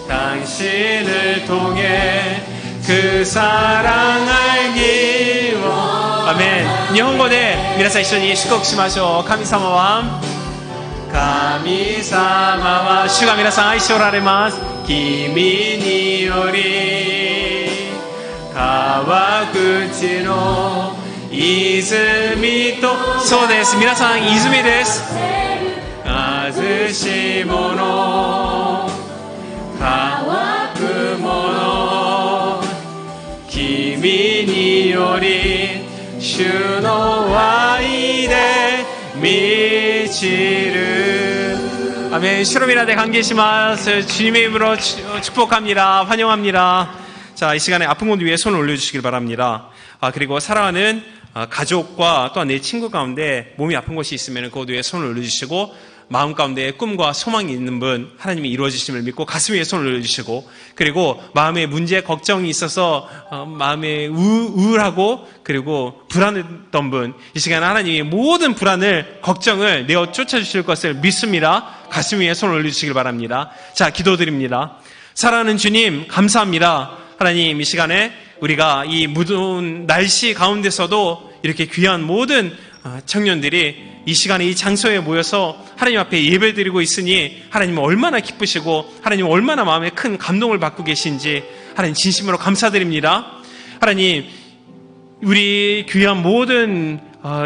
당신을 통해 그 사랑 알기 원. 아멘. 日本語で皆さん一緒に祝福しましょう。神様は主が皆さん愛しておられます。君により川口の泉と。そうです、皆さん泉です。貧し者乾く者、君により主の愛で満ちる。아멘. 슈로미라데 감개시마스. 주님의 이름으로 축복합니다. 환영합니다. 자, 이 시간에 아픈 곳 위에 손을 올려주시길 바랍니다. 그리고 사랑하는 가족과 또한 내 친구 가운데 몸이 아픈 곳이 있으면 그곳 위에 손을 올려주시고, 마음 가운데 꿈과 소망이 있는 분 하나님이 이루어지심을 믿고 가슴 위에 손을 올려주시고, 그리고 마음에 문제 걱정이 있어서 마음에 우울하고 그리고 불안했던 분, 이 시간에 하나님이 모든 불안을 걱정을 내어 쫓아주실 것을 믿습니다. 가슴 위에 손을 올려주시길 바랍니다. 자, 기도드립니다. 사랑하는 주님, 감사합니다. 하나님, 이 시간에 우리가 이 무더운 날씨 가운데서도 이렇게 귀한 모든 청년들이 이 시간에 이 장소에 모여서 하나님 앞에 예배드리고 있으니 하나님은 얼마나 기쁘시고 하나님은 얼마나 마음에 큰 감동을 받고 계신지 하나님 진심으로 감사드립니다. 하나님, 우리 귀한 모든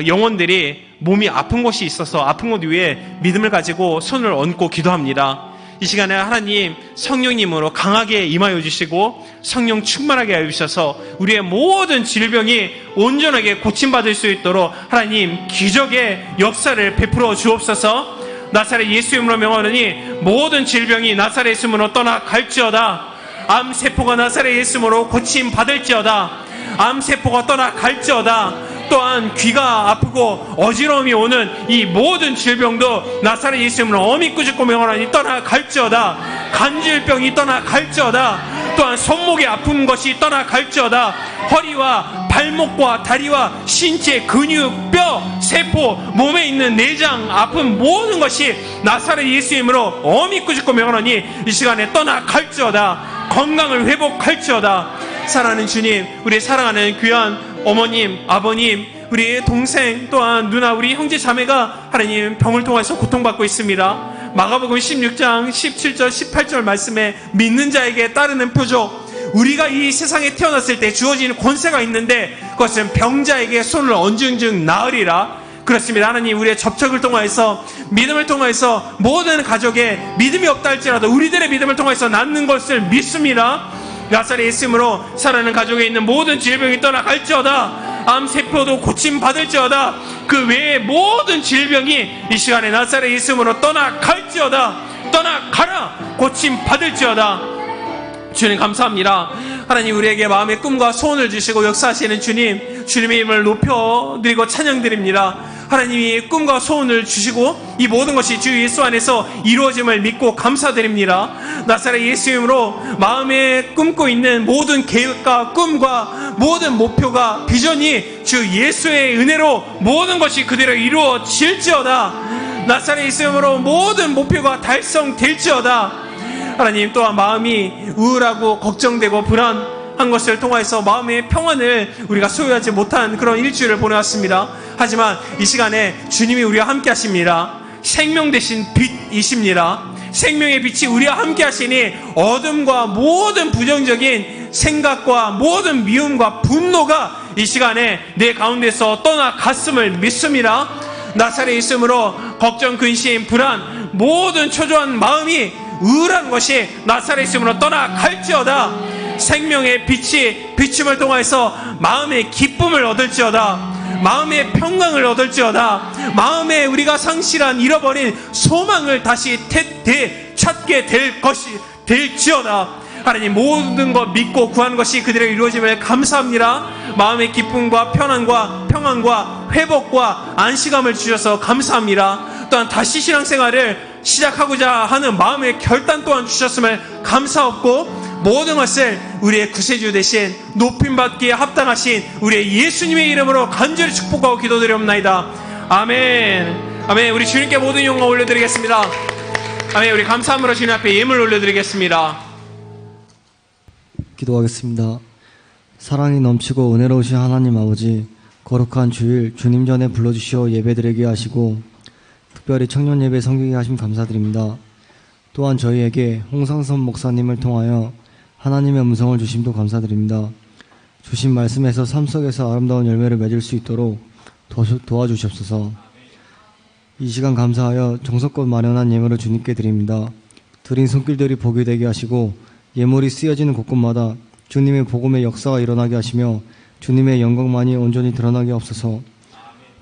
영혼들이 몸이 아픈 곳이 있어서 아픈 곳 위에 믿음을 가지고 손을 얹고 기도합니다. 이 시간에 하나님 성령님으로 강하게 임하여 주시고 성령 충만하게 하여 주셔서 우리의 모든 질병이 온전하게 고침받을 수 있도록 하나님 기적의 역사를 베풀어 주옵소서. 나사렛 예수 이름으로 명하노니 모든 질병이 나사렛 예수 이름으로 떠나갈지어다. 암세포가 나사렛 예수 이름으로 고침받을지어다. 암세포가 떠나갈지어다. 또한 귀가 아프고 어지러움이 오는 이 모든 질병도 나사렛 예수 이름으로 어미 꾸짖고 명하노니 떠나갈지어다. 간질병이 떠나갈지어다. 또한 손목이 아픈 것이 떠나갈지어다. 허리와 발목과 다리와 신체 근육, 뼈, 세포, 몸에 있는 내장 아픈 모든 것이 나사렛 예수 이름으로 어미 꾸짖고 명하노니 이 시간에 떠나갈지어다. 건강을 회복할지어다. 사랑하는 주님, 우리 사랑하는 귀한 어머님, 아버님, 우리 동생, 또한 누나, 우리 형제 자매가 하나님 병을 통해서 고통받고 있습니다. 마가복음 16장 17절 18절 말씀에 믿는 자에게 따르는 표적, 우리가 이 세상에 태어났을 때 주어지는 권세가 있는데 그것은 병자에게 손을 얹은 즉 나으리라. 그렇습니다. 하나님, 우리의 접촉을 통해서 믿음을 통해서 모든 가족에 믿음이 없다 할지라도 우리들의 믿음을 통해서 낫는 것을 믿습니다. 나사렛 예수 이름으로 살아가는 가족에 있는 모든 질병이 떠나갈지어다. 암세포도 고침받을지어다. 그 외의 모든 질병이 이 시간에 나사렛 예수 이름으로 떠나갈지어다. 떠나가라. 고침받을지어다. 주님 감사합니다. 하나님, 우리에게 마음의 꿈과 소원을 주시고 역사하시는 주님의 이름을 높여드리고 찬양드립니다. 하나님이 꿈과 소원을 주시고 이 모든 것이 주 예수 안에서 이루어짐을 믿고 감사드립니다. 나사렛 예수 이름으로 마음에 꿈고 있는 모든 계획과 꿈과 모든 목표가 비전이 주 예수의 은혜로 모든 것이 그대로 이루어질지어다. 나사렛 예수 이름으로 모든 목표가 달성될지어다. 하나님, 또한 마음이 우울하고 걱정되고 불안한 것을 통해서 마음의 평안을 우리가 소유하지 못한 그런 일주일을 보내왔습니다. 하지만 이 시간에 주님이 우리와 함께 하십니다. 생명 대신 빛이십니다. 생명의 빛이 우리와 함께 하시니 어둠과 모든 부정적인 생각과 모든 미움과 분노가 이 시간에 내 가운데서 떠나갔음을 믿습니다. 나사렛 예수님으로 걱정, 근심, 불안, 모든 초조한 마음이 우울한 것이 나사렛 예수님으로 떠나갈지어다. 생명의 빛이 비춤을 통해서 마음의 기쁨을 얻을지어다. 마음의 평강을 얻을지어다. 마음에 우리가 상실한 잃어버린 소망을 다시 찾게 될지어다. 하나님, 모든 것 믿고 구하는 것이 그대로 이루어짐을 감사합니다. 마음의 기쁨과 편안과 평안과 회복과 안식감을 주셔서 감사합니다. 또한 다시 신앙생활을 시작하고자 하는 마음의 결단 또한 주셨음을 감사하고, 모든 것을 우리의 구세주 대신 높임받기에 합당하신 우리의 예수님의 이름으로 간절히 축복하고 기도드리옵나이다. 아멘. 아멘. 우리 주님께 모든 영광 올려드리겠습니다. 아멘. 우리 감사함으로 주님 앞에 예물 올려드리겠습니다. 기도하겠습니다. 사랑이 넘치고 은혜로우신 하나님 아버지, 거룩한 주일 주님 전에 불러주시어 예배드리게 하시고 특별히 청년 예배 섬기게 하심 감사드립니다. 또한 저희에게 홍상선 목사님을 통하여 하나님의 음성을 주심도 감사드립니다. 주신 말씀에서 삶 속에서 아름다운 열매를 맺을 수 있도록 도와주시옵소서. 이 시간 감사하여 정성껏 마련한 예물을 주님께 드립니다. 드린 손길들이 복이 되게 하시고 예물이 쓰여지는 곳곳마다 주님의 복음의 역사가 일어나게 하시며 주님의 영광만이 온전히 드러나게 하옵소서.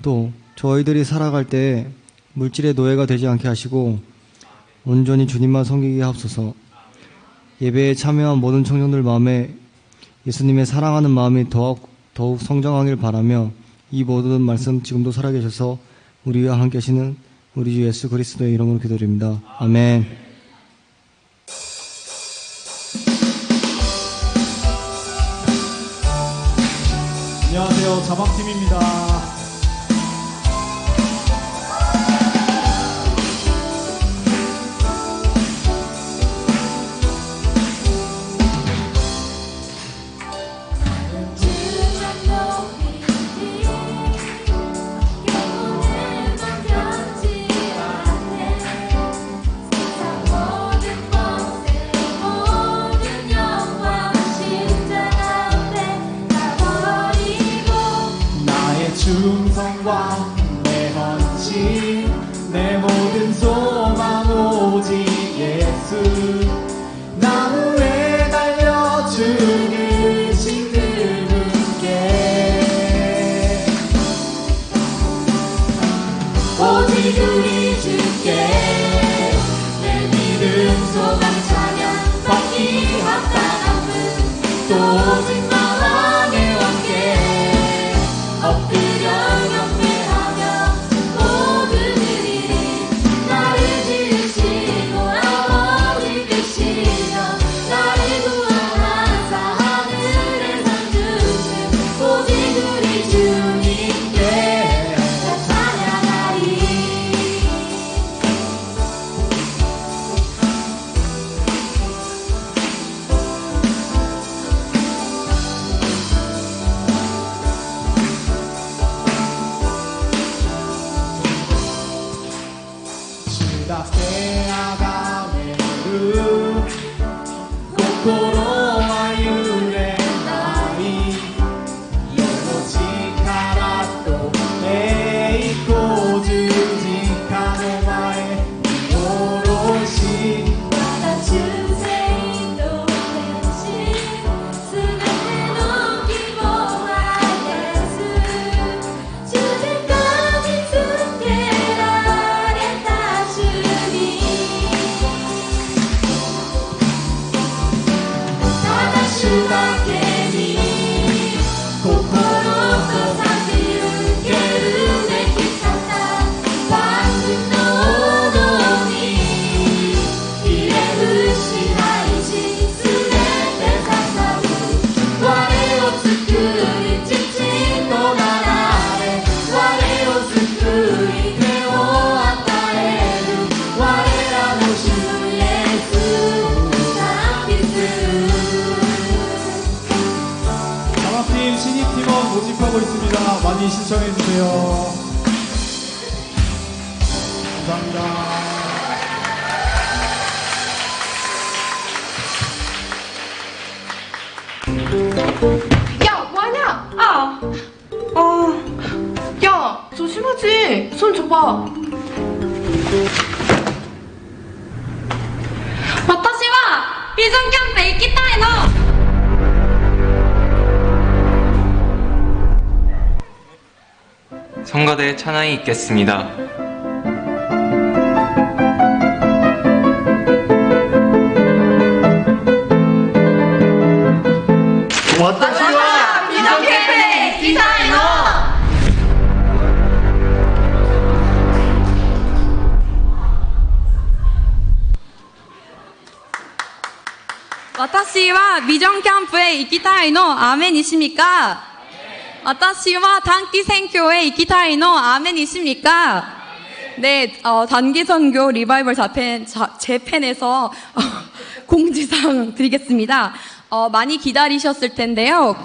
또 저희들이 살아갈 때에 물질의 노예가 되지 않게 하시고 온전히 주님만 섬기게 하옵소서. 예배에 참여한 모든 청년들 마음에 예수님의 사랑하는 마음이 더욱 성장하길 바라며 이 모든 말씀 지금도 살아계셔서 우리와 함께 하시는 우리 주 예수 그리스도의 이름으로 기도드립니다. 아멘. 안녕하세요. 자방팀입니다. 충성과 내 헌신, 내 모든 소망 오직 예수. 나무에 달려 주는 신들분께 오직 우리 주께 내 믿음 소망 찬양 받기 합당함은 또 오직 나왕의 왕께 엎드려 경배하며 모든 일이 나를 지으시고 아버지 되시며 나를 구원하사 하늘에서 주신 오직 우리 주님께 다 찬양하리. 주답게 아가의 무릎 고코로와 유래 나이 요로지카라 또 에이코 주지카 노마에 오로시 나다 주세인도 행신 수면에 넘기고 하겠수 주제까지 숙제라래 다주니 많이 신청해 주세요. 감사합니다. 야, 뭐하냐? 야, 조심하지. 손 줘봐. 私はビジョンキャンプへ行きたいの。 성가대 찬양이 있겠습니다. 비전 캠프에行きたいの. "私はビジョンキャンプへ行きたいの." 아멘이십니까? "私は短期選挙へ行きたいの." 아멘이십니까? 네, 단기 선교 리바이벌 재팬에서 공지사항 드리겠습니다. 많이 기다리셨을 텐데요.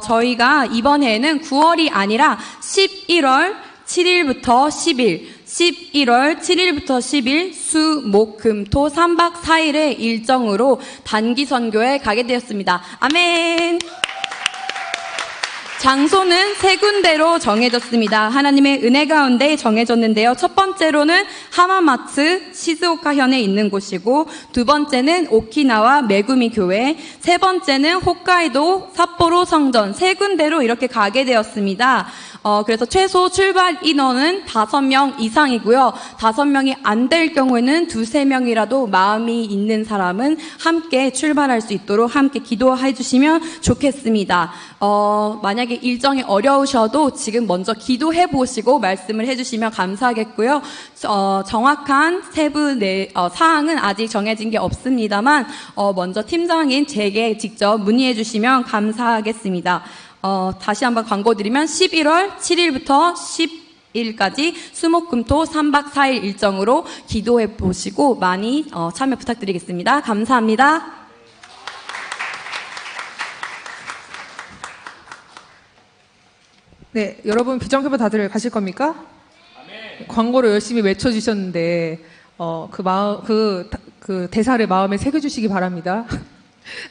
저희가 이번에는 9월이 아니라 11월 7일부터 10일, 11월 7일부터 10일 수, 목, 금, 토 3박 4일의 일정으로 단기 선교에 가게 되었습니다. 아멘! 장소는 세 군데로 정해졌습니다. 하나님의 은혜 가운데 정해졌는데요. 첫 번째로는 하마마츠 시즈오카현에 있는 곳이고, 두 번째는 오키나와 메구미 교회, 세 번째는 홋카이도 삿포로 성전, 세 군데로 이렇게 가게 되었습니다. 그래서 최소 출발 인원은 5명 이상이고요. 5명이 안 될 경우에는 2-3명이라도 마음이 있는 사람은 함께 출발할 수 있도록 함께 기도해 주시면 좋겠습니다. 만약에 일정이 어려우셔도 지금 먼저 기도해 보시고 말씀을 해주시면 감사하겠고요. 정확한 세부 사항은 아직 정해진 게 없습니다만 먼저 팀장인 제게 직접 문의해 주시면 감사하겠습니다. 다시 한번 광고 드리면 11월 7일부터 10일까지 수목금토 3박 4일 일정으로 기도해 보시고 많이 참여 부탁드리겠습니다. 감사합니다. 네, 여러분 비전캠프 다들 가실 겁니까? 광고를 열심히 외쳐주셨는데 그 대사를 마음에 새겨주시기 바랍니다.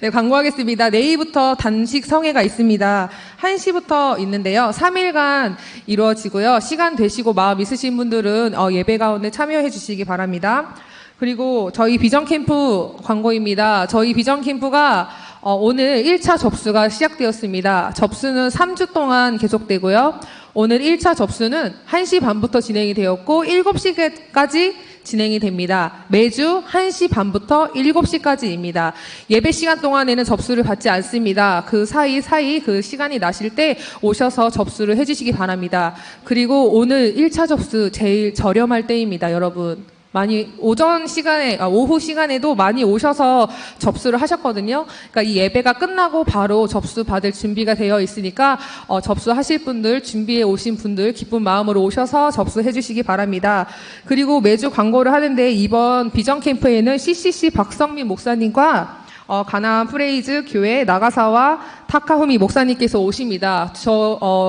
네, 광고하겠습니다. 내일부터 단식 성회가 있습니다. 1시부터 있는데요. 3일간 이루어지고요. 시간 되시고 마음 있으신 분들은 예배 가운데 참여해 주시기 바랍니다. 그리고 저희 비전캠프 광고입니다. 저희 비전캠프가 오늘 1차 접수가 시작되었습니다. 접수는 3주 동안 계속되고요. 오늘 1차 접수는 1시 반부터 진행이 되었고 7시까지 진행이 됩니다. 매주 1시 반부터 7시까지입니다. 예배 시간 동안에는 접수를 받지 않습니다. 그 사이 그 시간이 나실 때 오셔서 접수를 해주시기 바랍니다. 그리고 오늘 1차 접수 제일 저렴할 때입니다, 여러분. 많이 오후 시간에도 많이 오셔서 접수를 하셨거든요. 그러니까 이 예배가 끝나고 바로 접수 받을 준비가 되어 있으니까 접수하실 분들, 준비해 오신 분들 기쁜 마음으로 오셔서 접수해 주시기 바랍니다. 그리고 매주 광고를 하는데 이번 비전 캠프에는 CCC 박성민 목사님과 가나안 프레이즈 교회 나가사와 타카후미 목사님께서 오십니다.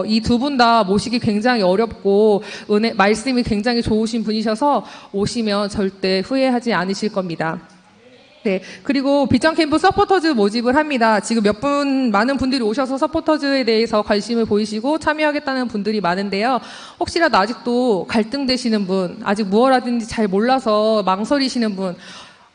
이 두 분 다 모시기 굉장히 어렵고 말씀이 굉장히 좋으신 분이셔서 오시면 절대 후회하지 않으실 겁니다. 네, 그리고 비전 캠프 서포터즈 모집을 합니다. 지금 많은 분들이 오셔서 서포터즈에 대해서 관심을 보이시고 참여하겠다는 분들이 많은데요. 혹시라도 아직도 갈등되시는 분, 아직 무엇 하든지 잘 몰라서 망설이시는 분,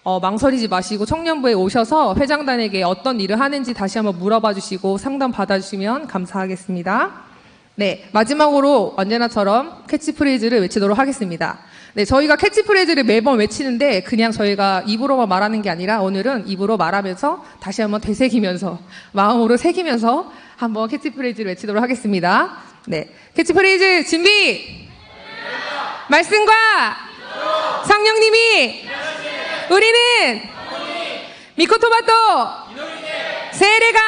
망설이지 마시고 청년부에 오셔서 회장단에게 어떤 일을 하는지 다시 한번 물어봐 주시고 상담 받아주시면 감사하겠습니다. 네, 마지막으로 언제나처럼 캐치프레이즈를 외치도록 하겠습니다. 네, 저희가 캐치프레이즈를 매번 외치는데 그냥 저희가 입으로만 말하는 게 아니라 오늘은 입으로 말하면서 다시 한번 되새기면서 마음으로 새기면서 한번 캐치프레이즈를 외치도록 하겠습니다. 네, 캐치프레이즈 준비! 말씀과 성령님이 우리는 미코토마토 세레가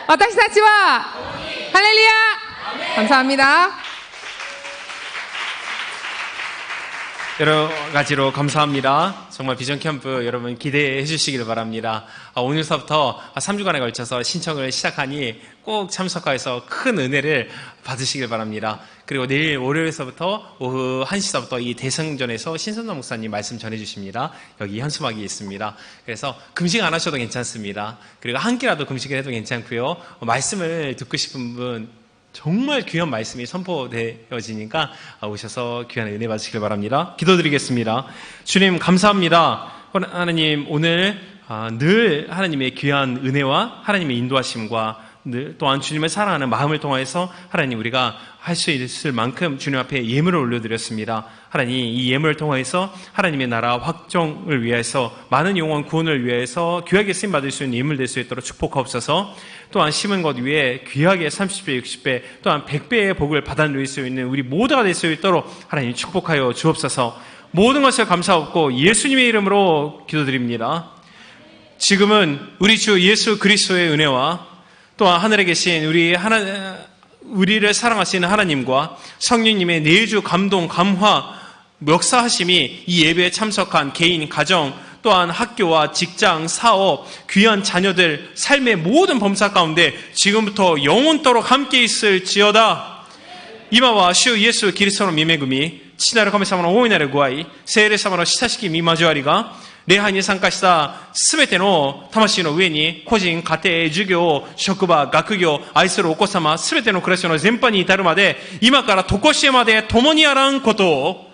와타시타치와 할렐루야. 감사합니다. 여러 가지로 감사합니다. 정말 비전 캠프 여러분 기대해 주시기를 바랍니다. 오늘서부터 3주간에 걸쳐서 신청을 시작하니 꼭 참석하여서 큰 은혜를 받으시길 바랍니다. 그리고 내일 월요일서부터 오후 1시서부터 이 대성전에서 신선남 목사님 말씀 전해주십니다. 여기 현수막이 있습니다. 그래서 금식 안 하셔도 괜찮습니다. 그리고 한 끼라도 금식을 해도 괜찮고요. 말씀을 듣고 싶은 분 정말 귀한 말씀이 선포되어지니까 오셔서 귀한 은혜 받으시길 바랍니다. 기도드리겠습니다. 주님 감사합니다. 하나님 오늘 늘 하나님의 귀한 은혜와 하나님의 인도하심과 늘 또한 주님을 사랑하는 마음을 통해서 하나님 우리가 할 수 있을 만큼 주님 앞에 예물을 올려드렸습니다. 하나님 이 예물을 통해서 하나님의 나라 확정을 위해서 많은 영혼 구원을 위해서 귀하게 쓰임받을 수 있는 예물 될 수 있도록 축복하옵소서. 또한 심은 것 위에 귀하게 30배 60배 또한 100배의 복을 받아 누릴 수 있는 우리 모두가 될 수 있도록 하나님 축복하여 주옵소서. 모든 것을 감사하고 예수님의 이름으로 기도드립니다. 지금은 우리 주 예수 그리스도의 은혜와 또한 하늘에 계신 우리를 사랑하시는 하나님과 성령님의 내주 감동 감화 역사하심이 이 예배에 참석한 개인 가정 또한 학교와 직장 사업 귀한 자녀들 삶의 모든 범사 가운데 지금부터 영원토록 함께 있을지어다. 이마와 주 예수 그리스도로 미매금이 친나를 감사하며 오이나를 구하이 세례를 삼아로 시사시키 미마주아리가礼拝に参加したすべての魂の上に個人、家庭、授業、職場、学業、愛するお子様、すべての暮らしの全般に至るまで今から常しえまで共にあらんことを